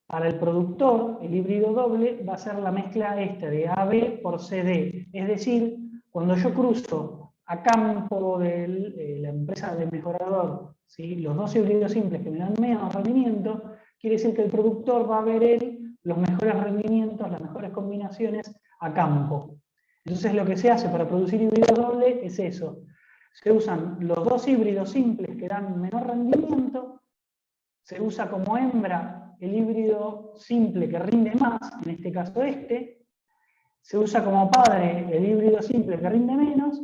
para el productor, el híbrido doble, va a ser la mezcla de AB por CD. Es decir, cuando yo cruzo a campo de la empresa de mejorador, ¿sí?, los dos híbridos simples que me dan menos rendimiento, quiere decir que el productor va a ver él los mejores rendimientos, las mejores combinaciones a campo. Entonces lo que se hace para producir híbrido doble es eso. Se usan los dos híbridos simples que dan menor rendimiento, se usa como hembra el híbrido simple que rinde más, en este caso se usa como padre el híbrido simple que rinde menos,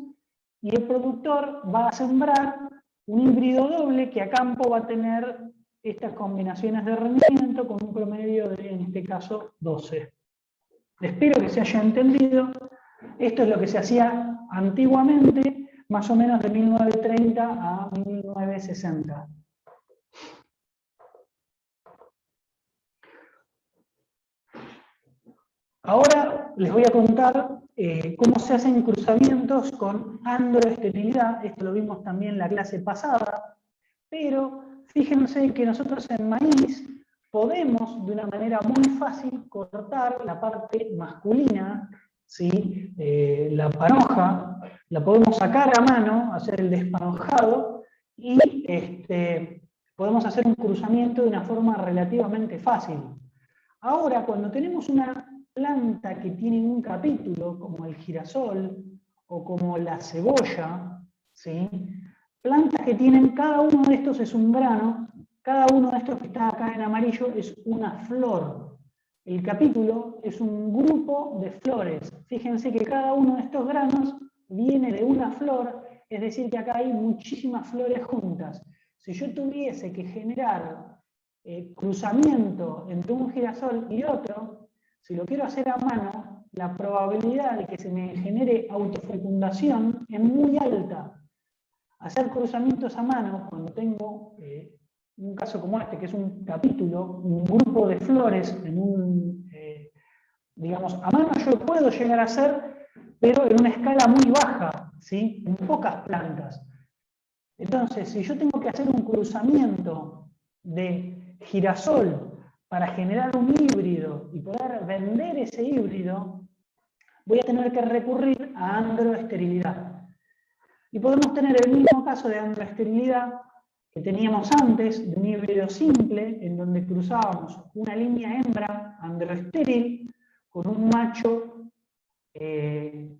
y el productor va a sembrar un híbrido doble que a campo va a tener estas combinaciones de rendimiento con un promedio de, en este caso, 12. Espero que se haya entendido. Esto es lo que se hacía antiguamente, más o menos de 1930 a 1960. Ahora les voy a contar cómo se hacen cruzamientos con androesterilidad. Esto lo vimos también en la clase pasada, pero fíjense que nosotros en maíz podemos de una manera muy fácil cortar la parte masculina, ¿sí? La panoja, la podemos sacar a mano, hacer el despanojado, y podemos hacer un cruzamiento de una forma relativamente fácil. Ahora, cuando tenemos una planta que tiene un capítulo, como el girasol o como la cebolla, ¿sí?, plantas que tienen, cada uno de estos es un grano, cada uno de estos que está acá en amarillo es una flor. El capítulo es un grupo de flores. Fíjense que cada uno de estos granos viene de una flor, es decir que acá hay muchísimas flores juntas. Si yo tuviese que generar cruzamiento entre un girasol y otro, si lo quiero hacer a mano, la probabilidad de que se me genere autofecundación es muy alta. Hacer cruzamientos a mano, cuando tengo un caso como este, que es un capítulo, un grupo de flores, en un, digamos, a mano yo puedo llegar a hacer, pero en una escala muy baja, ¿sí?, en pocas plantas. Entonces, si yo tengo que hacer un cruzamiento de girasol para generar un híbrido y poder vender ese híbrido, voy a tener que recurrir a androesterilidad. Y podemos tener el mismo caso de androesterilidad que teníamos antes, de un híbrido simple, en donde cruzábamos una línea hembra androestéril con un macho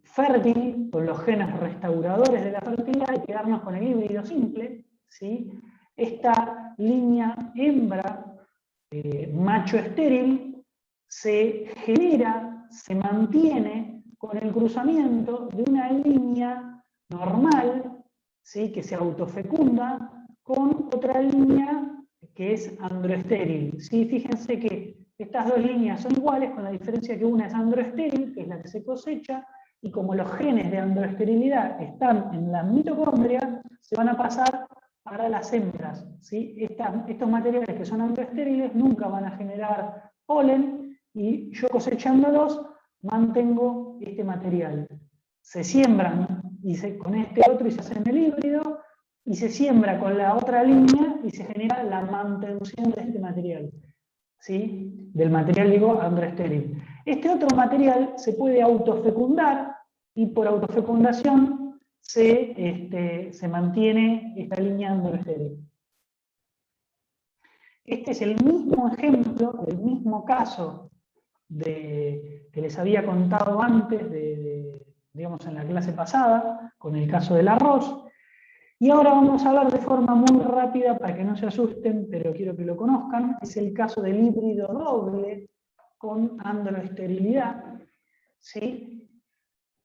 fértil, con los genes restauradores de la fertilidad, y quedarnos con el híbrido simple, ¿sí? Esta línea hembra macho estéril se genera, se mantiene con el cruzamiento de una línea normal, ¿sí?, que se autofecunda, con otra línea que es androestéril, ¿sí? Fíjense que estas dos líneas son iguales, con la diferencia que una es androestéril, que es la que se cosecha, y como los genes de androesterilidad están en la mitocondria, se van a pasar para las hembras, ¿sí? Estos materiales que son androestériles nunca van a generar polen, y yo cosechándolos mantengo este material. Se siembran con este otro y se hacen el híbrido, y se siembra con la otra línea y se genera la mantención de este material, ¿sí?, del material, digo, androestéril. Este otro material se puede autofecundar, y por autofecundación se mantiene esta línea androestéril. Este es el mismo ejemplo, el mismo caso que les había contado antes, digamos, en la clase pasada, con el caso del arroz. Y ahora vamos a hablar de forma muy rápida, para que no se asusten, pero quiero que lo conozcan. Es el caso del híbrido doble con androesterilidad, ¿sí?,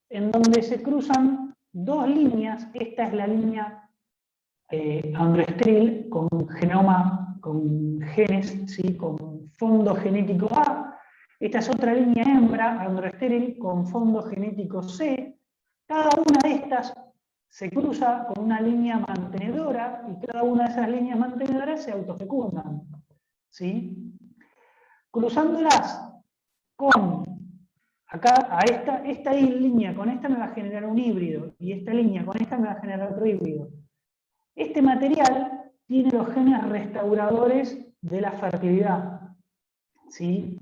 en donde se cruzan dos líneas. Esta es la línea androestéril con genoma, con genes, ¿sí?, con fondo genético A. Esta es otra línea hembra, androestéril, con fondo genético C. Cada una de estas se cruza con una línea mantenedora, y cada una de esas líneas mantenedoras se autofecundan, ¿sí? Cruzándolas con acá a esta línea con esta me va a generar un híbrido, y esta línea con esta me va a generar otro híbrido. Este material tiene los genes restauradores de la fertilidad, ¿sí?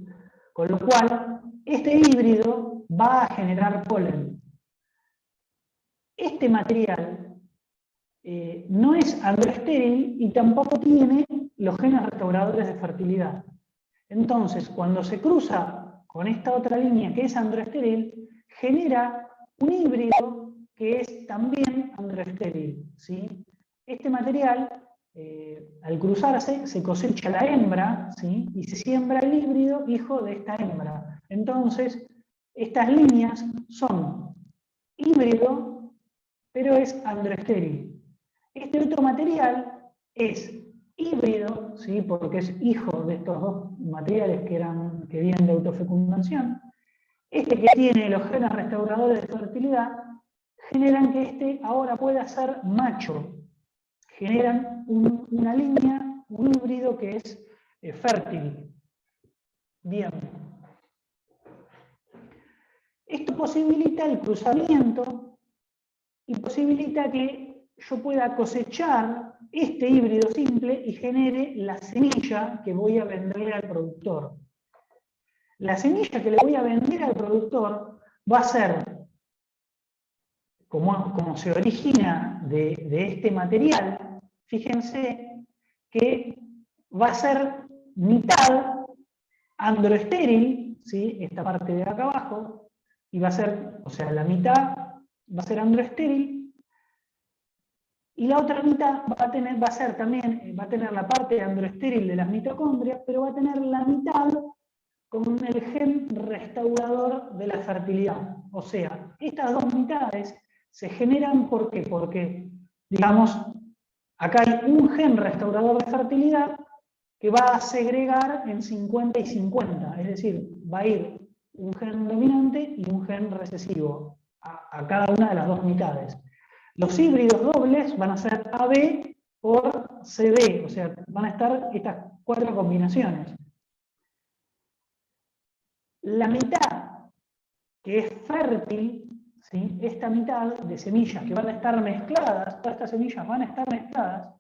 Con lo cual, este híbrido va a generar polen. Este material no es androestéril y tampoco tiene los genes restauradores de fertilidad. Entonces, cuando se cruza con esta otra línea que es androestéril, genera un híbrido que es también androestéril, ¿sí? Este material, al cruzarse, se cosecha la hembra, ¿sí? Y se siembra el híbrido hijo de esta hembra. Entonces, estas líneas son híbrido, pero es androestéril. Este otro material es híbrido, ¿sí? Porque es hijo de estos dos materiales que vienen de autofecundación. Este que tiene los genes restauradores de fertilidad generan que este ahora pueda ser macho. Generan una línea, un híbrido que es fértil. Bien. Esto posibilita el cruzamiento y posibilita que yo pueda cosechar este híbrido simple y genere la semilla que voy a venderle al productor. La semilla que le voy a vender al productor va a ser, como se origina de este material, fíjense que va a ser mitad androestéril, ¿sí? Esta parte de acá abajo, y va a ser, o sea, la mitad va a ser androestéril, y la otra mitad va a tener la parte androestéril de las mitocondrias, pero va a tener la mitad con el gen restaurador de la fertilidad. O sea, estas dos mitades se generan, ¿por qué? Porque, digamos, acá hay un gen restaurador de fertilidad que va a segregar en 50 y 50, es decir, va a ir un gen dominante y un gen recesivo a cada una de las dos mitades. Los híbridos dobles van a ser AB por CD, o sea, van a estar estas cuatro combinaciones. La mitad que es fértil, ¿sí? Esta mitad de semillas que van a estar mezcladas, todas estas semillas van a estar mezcladas,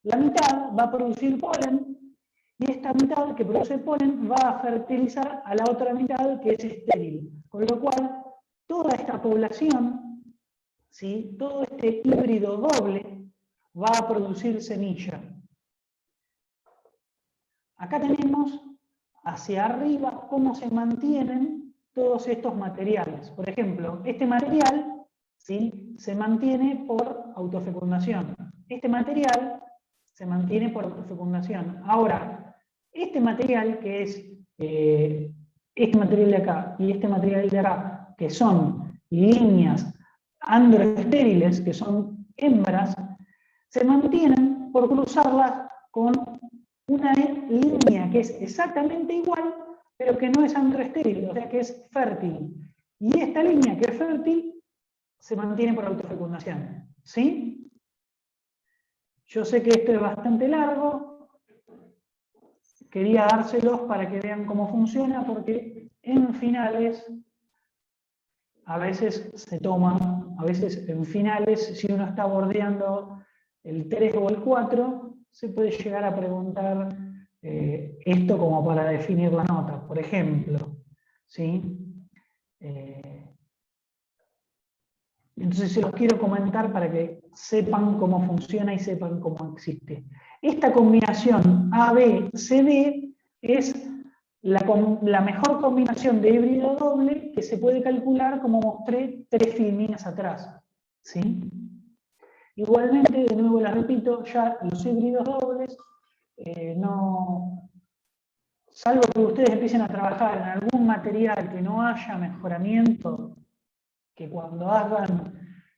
la mitad va a producir polen y esta mitad que produce polen va a fertilizar a la otra mitad que es estéril. Con lo cual, toda esta población, ¿sí? Todo este híbrido doble va a producir semilla. Acá tenemos hacia arriba cómo se mantienen todos estos materiales. Por ejemplo, este material, ¿sí? Se mantiene por autofecundación. Este material se mantiene por autofecundación. Ahora, este material que es este material de acá y este material de acá, que son líneas androestériles, que son hembras, se mantienen por cruzarlas con una línea que es exactamente igual, pero que no es androestéril, o sea que es fértil. Y esta línea que es fértil se mantiene por autofecundación. ¿Sí? Yo sé que esto es bastante largo, quería dárselos para que vean cómo funciona, porque en finales a veces se toman, a veces en finales, si uno está bordeando el 3 o el 4, se puede llegar a preguntar esto como para definir la nota, por ejemplo. ¿Sí? Entonces se los quiero comentar para que sepan cómo funciona y sepan cómo existe. Esta combinación AB-CD es la mejor combinación de híbrido doble que se puede calcular, como mostré 3 filminas atrás. ¿Sí? Igualmente, de nuevo les repito, ya los híbridos dobles no, salvo que ustedes empiecen a trabajar en algún material que no haya mejoramiento, que cuando hagan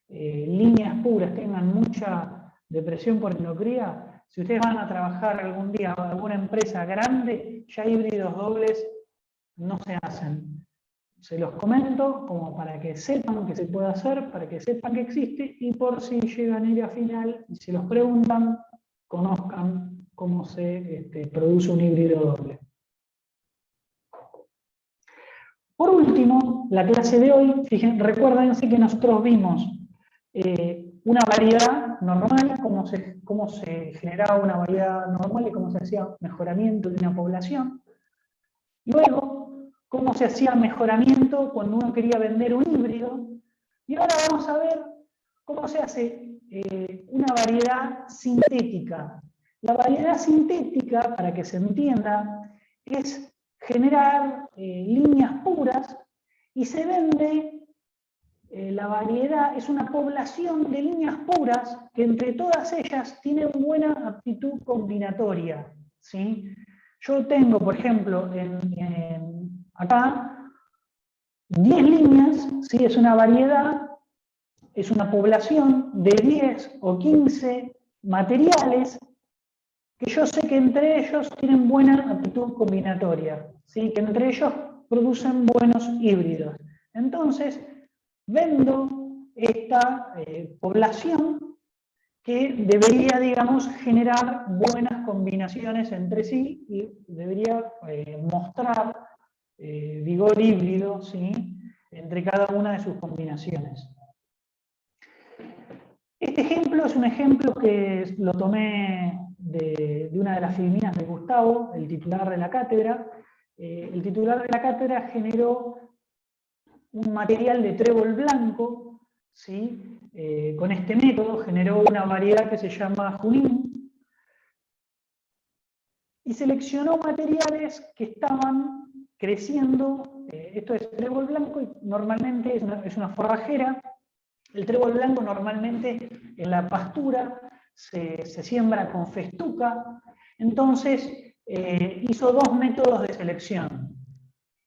líneas puras tengan mucha depresión por endocría, si ustedes van a trabajar algún día en alguna empresa grande, ya híbridos dobles no se hacen. Se los comento como para que sepan que se puede hacer, para que sepan que existe, y por si llegan a ir a final y se los preguntan, conozcan cómo se produce un híbrido doble. Por último, la clase de hoy, fíjense, recuérdense que nosotros vimos una variedad normal, cómo se generaba una variedad normal y cómo se hacía mejoramiento de una población. Luego, cómo se hacía mejoramiento cuando uno quería vender un híbrido. Y ahora vamos a ver cómo se hace una variedad sintética. La variedad sintética, para que se entienda, es generar líneas puras y se vende, la variedad es una población de líneas puras que entre todas ellas tienen buena aptitud combinatoria, ¿sí? Yo tengo, por ejemplo, acá 10 líneas, ¿sí? Es una variedad, es una población de 10 o 15 materiales que yo sé que entre ellos tienen buena aptitud combinatoria, ¿sí? Que entre ellos producen buenos híbridos. Entonces, vendo esta población que debería, digamos, generar buenas combinaciones entre sí y debería mostrar vigor híbrido, ¿sí? Entre cada una de sus combinaciones. Este ejemplo es un ejemplo que lo tomé de una de las filminas de Gustavo, el titular de la cátedra. El titular de la cátedra generó un material de trébol blanco, ¿sí? Con este método generó una variedad que se llama Junín y seleccionó materiales que estaban creciendo. Esto es trébol blanco y normalmente es una forrajera. El trébol blanco normalmente en la pastura se siembra con festuca. Entonces hizo dos métodos de selección.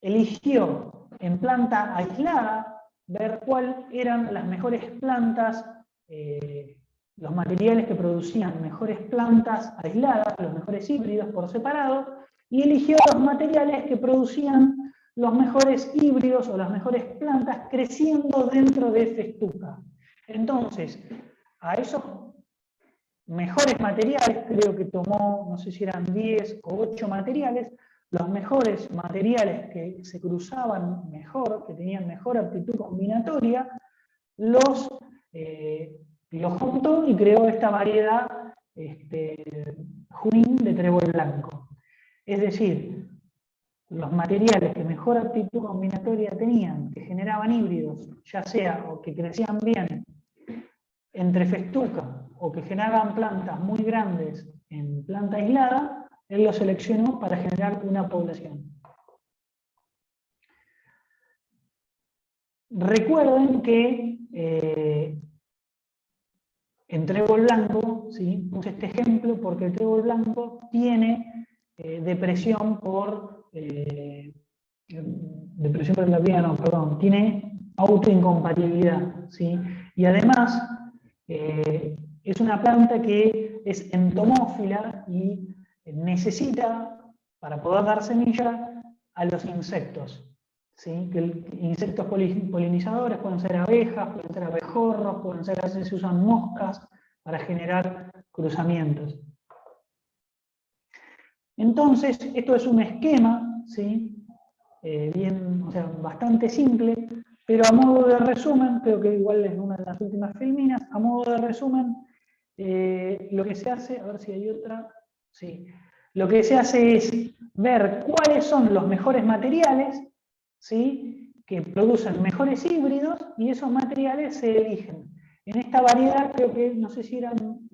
Eligió en planta aislada ver cuáles eran las mejores plantas, los materiales que producían mejores plantas aisladas, los mejores híbridos por separado, y eligió los materiales que producían los mejores híbridos o las mejores plantas creciendo dentro de festuca. Entonces, a esos mejores materiales, creo que tomó, no sé si eran 10 o 8 materiales, los mejores materiales que se cruzaban mejor, que tenían mejor aptitud combinatoria, los juntó y creó esta variedad Junín de trébol blanco. Es decir, los materiales que mejor aptitud combinatoria tenían, que generaban híbridos, ya sea o que crecían bien entre festuca o que generaban plantas muy grandes en planta aislada, él lo seleccionó para generar una población. Recuerden que en trébol blanco, ¿sí? Puse este ejemplo porque el trébol blanco tiene depresión por la vía, no, perdón, tiene autoincompatibilidad, ¿sí? Y además es una planta que es entomófila y necesita, para poder dar semilla, a los insectos, ¿sí? Insectos polinizadores pueden ser abejas, pueden ser abejorros, pueden ser, a veces se usan moscas para generar cruzamientos. Entonces, esto es un esquema, ¿sí? O sea, bastante simple, pero a modo de resumen, creo que igual es una de las últimas filminas, a modo de resumen, lo que se hace, a ver si hay otra, sí, lo que se hace es ver cuáles son los mejores materiales, ¿sí? Que producen mejores híbridos, y esos materiales se eligen. En esta variedad creo que, no sé si eran,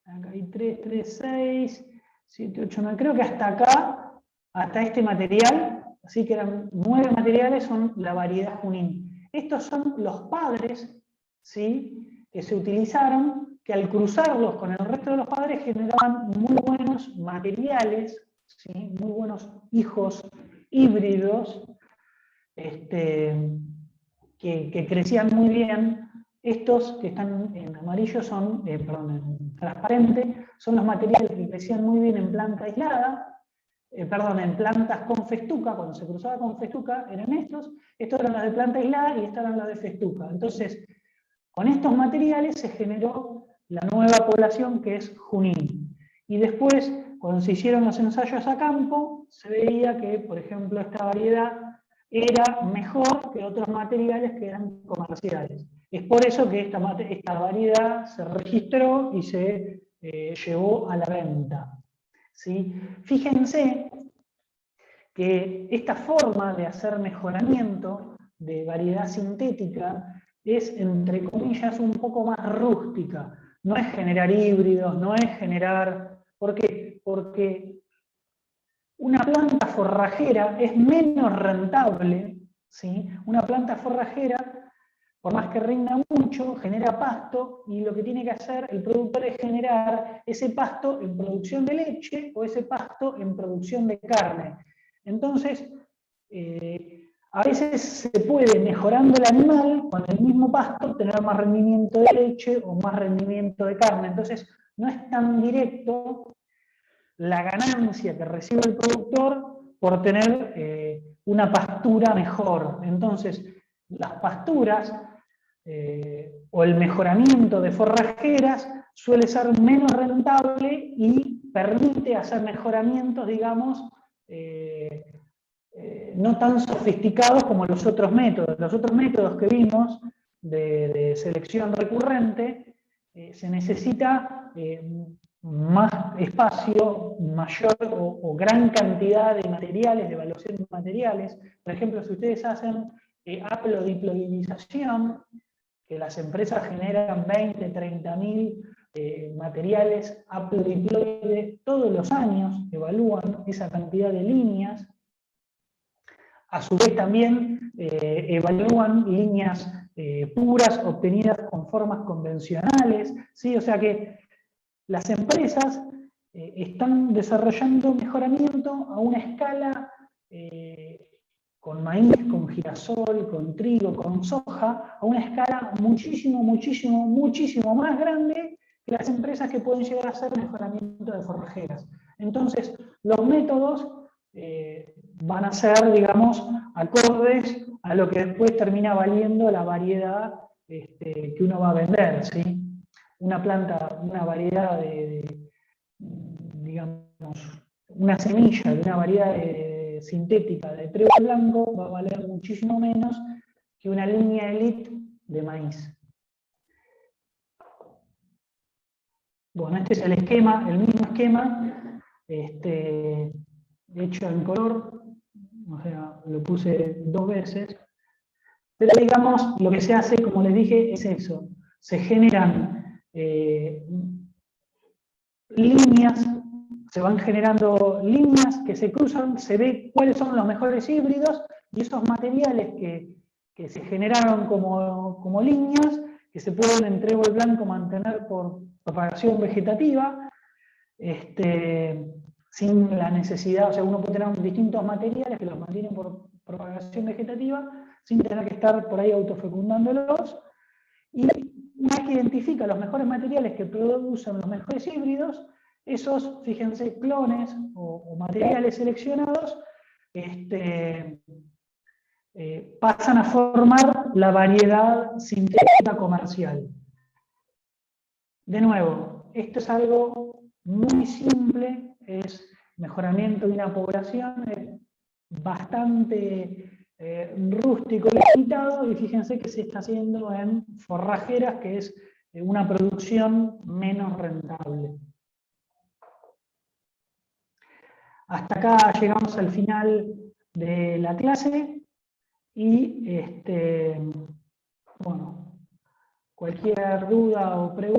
acá hay 3, 6, 7, 8, 9, creo que hasta acá, hasta este material, así que eran 9 materiales, son la variedad Junín. Estos son los padres, ¿sí? Que se utilizaron, que al cruzarlos con el resto de los padres generaban muy buenos materiales, ¿sí? Muy buenos hijos híbridos, que crecían muy bien. Estos que están en amarillo son, perdón, en transparente, son los materiales que crecían muy bien en planta aislada, en plantas con festuca. Cuando se cruzaba con festuca eran estos eran los de planta aislada y estos eran los de festuca. Entonces, con estos materiales se generó la nueva población que es Junín. Y después, cuando se hicieron los ensayos a campo, se veía que, por ejemplo, esta variedad era mejor que otros materiales que eran comerciales. Es por eso que esta variedad se registró y se llevó a la venta. ¿Sí? Fíjense que esta forma de hacer mejoramiento de variedad sintética es, entre comillas, un poco más rústica. No es generar híbridos, no es generar... ¿Por qué? Porque una planta forrajera es menos rentable, ¿sí? Una planta forrajera, por más que rinda mucho, genera pasto, y lo que tiene que hacer el productor es generar ese pasto en producción de leche o ese pasto en producción de carne. Entonces, a veces se puede, mejorando el animal, con el mismo pasto, tener más rendimiento de leche o más rendimiento de carne. Entonces, no es tan directo la ganancia que recibe el productor por tener una pastura mejor. Entonces, las pasturas o el mejoramiento de forrajeras suele ser menos rentable y permite hacer mejoramientos, digamos, no tan sofisticados como los otros métodos. Los otros métodos que vimos de selección recurrente, se necesita más espacio, mayor o gran cantidad de materiales, de evaluación de materiales. Por ejemplo, si ustedes hacen haplodiploidización, que las empresas generan 20, 30.000 materiales haplodiploide todos los años, evalúan esa cantidad de líneas. A su vez también evalúan líneas puras obtenidas con formas convencionales, ¿sí? O sea que las empresas están desarrollando mejoramiento a una escala con maíz, con girasol, con trigo, con soja, a una escala muchísimo, muchísimo, muchísimo más grande que las empresas que pueden llegar a hacer mejoramiento de forrajeras. Entonces, los métodos van a ser, digamos, acordes a lo que después termina valiendo la variedad que uno va a vender, ¿sí? Una planta, una variedad digamos, una semilla de una variedad sintética de trigo blanco va a valer muchísimo menos que una línea elite de maíz. Bueno, este es el esquema, el mismo esquema, hecho en color, o sea, lo puse 2 veces, pero digamos, lo que se hace, como les dije, es eso. Se generan líneas, se van generando líneas que se cruzan, se ve cuáles son los mejores híbridos, y esos materiales que se generaron como líneas, que se pueden en trébol blanco mantener por propagación vegetativa, sin la necesidad, o sea, uno puede tener distintos materiales que los mantienen por propagación vegetativa, sin tener que estar por ahí autofecundándolos, y una vez que identifica los mejores materiales que producen los mejores híbridos, esos, fíjense, clones o materiales seleccionados, pasan a formar la variedad sintética comercial. De nuevo, esto es algo muy simple, es mejoramiento de una población, es bastante rústico y limitado, y fíjense que se está haciendo en forrajeras, que es una producción menos rentable. Hasta acá llegamos al final de la clase y bueno, cualquier duda o pregunta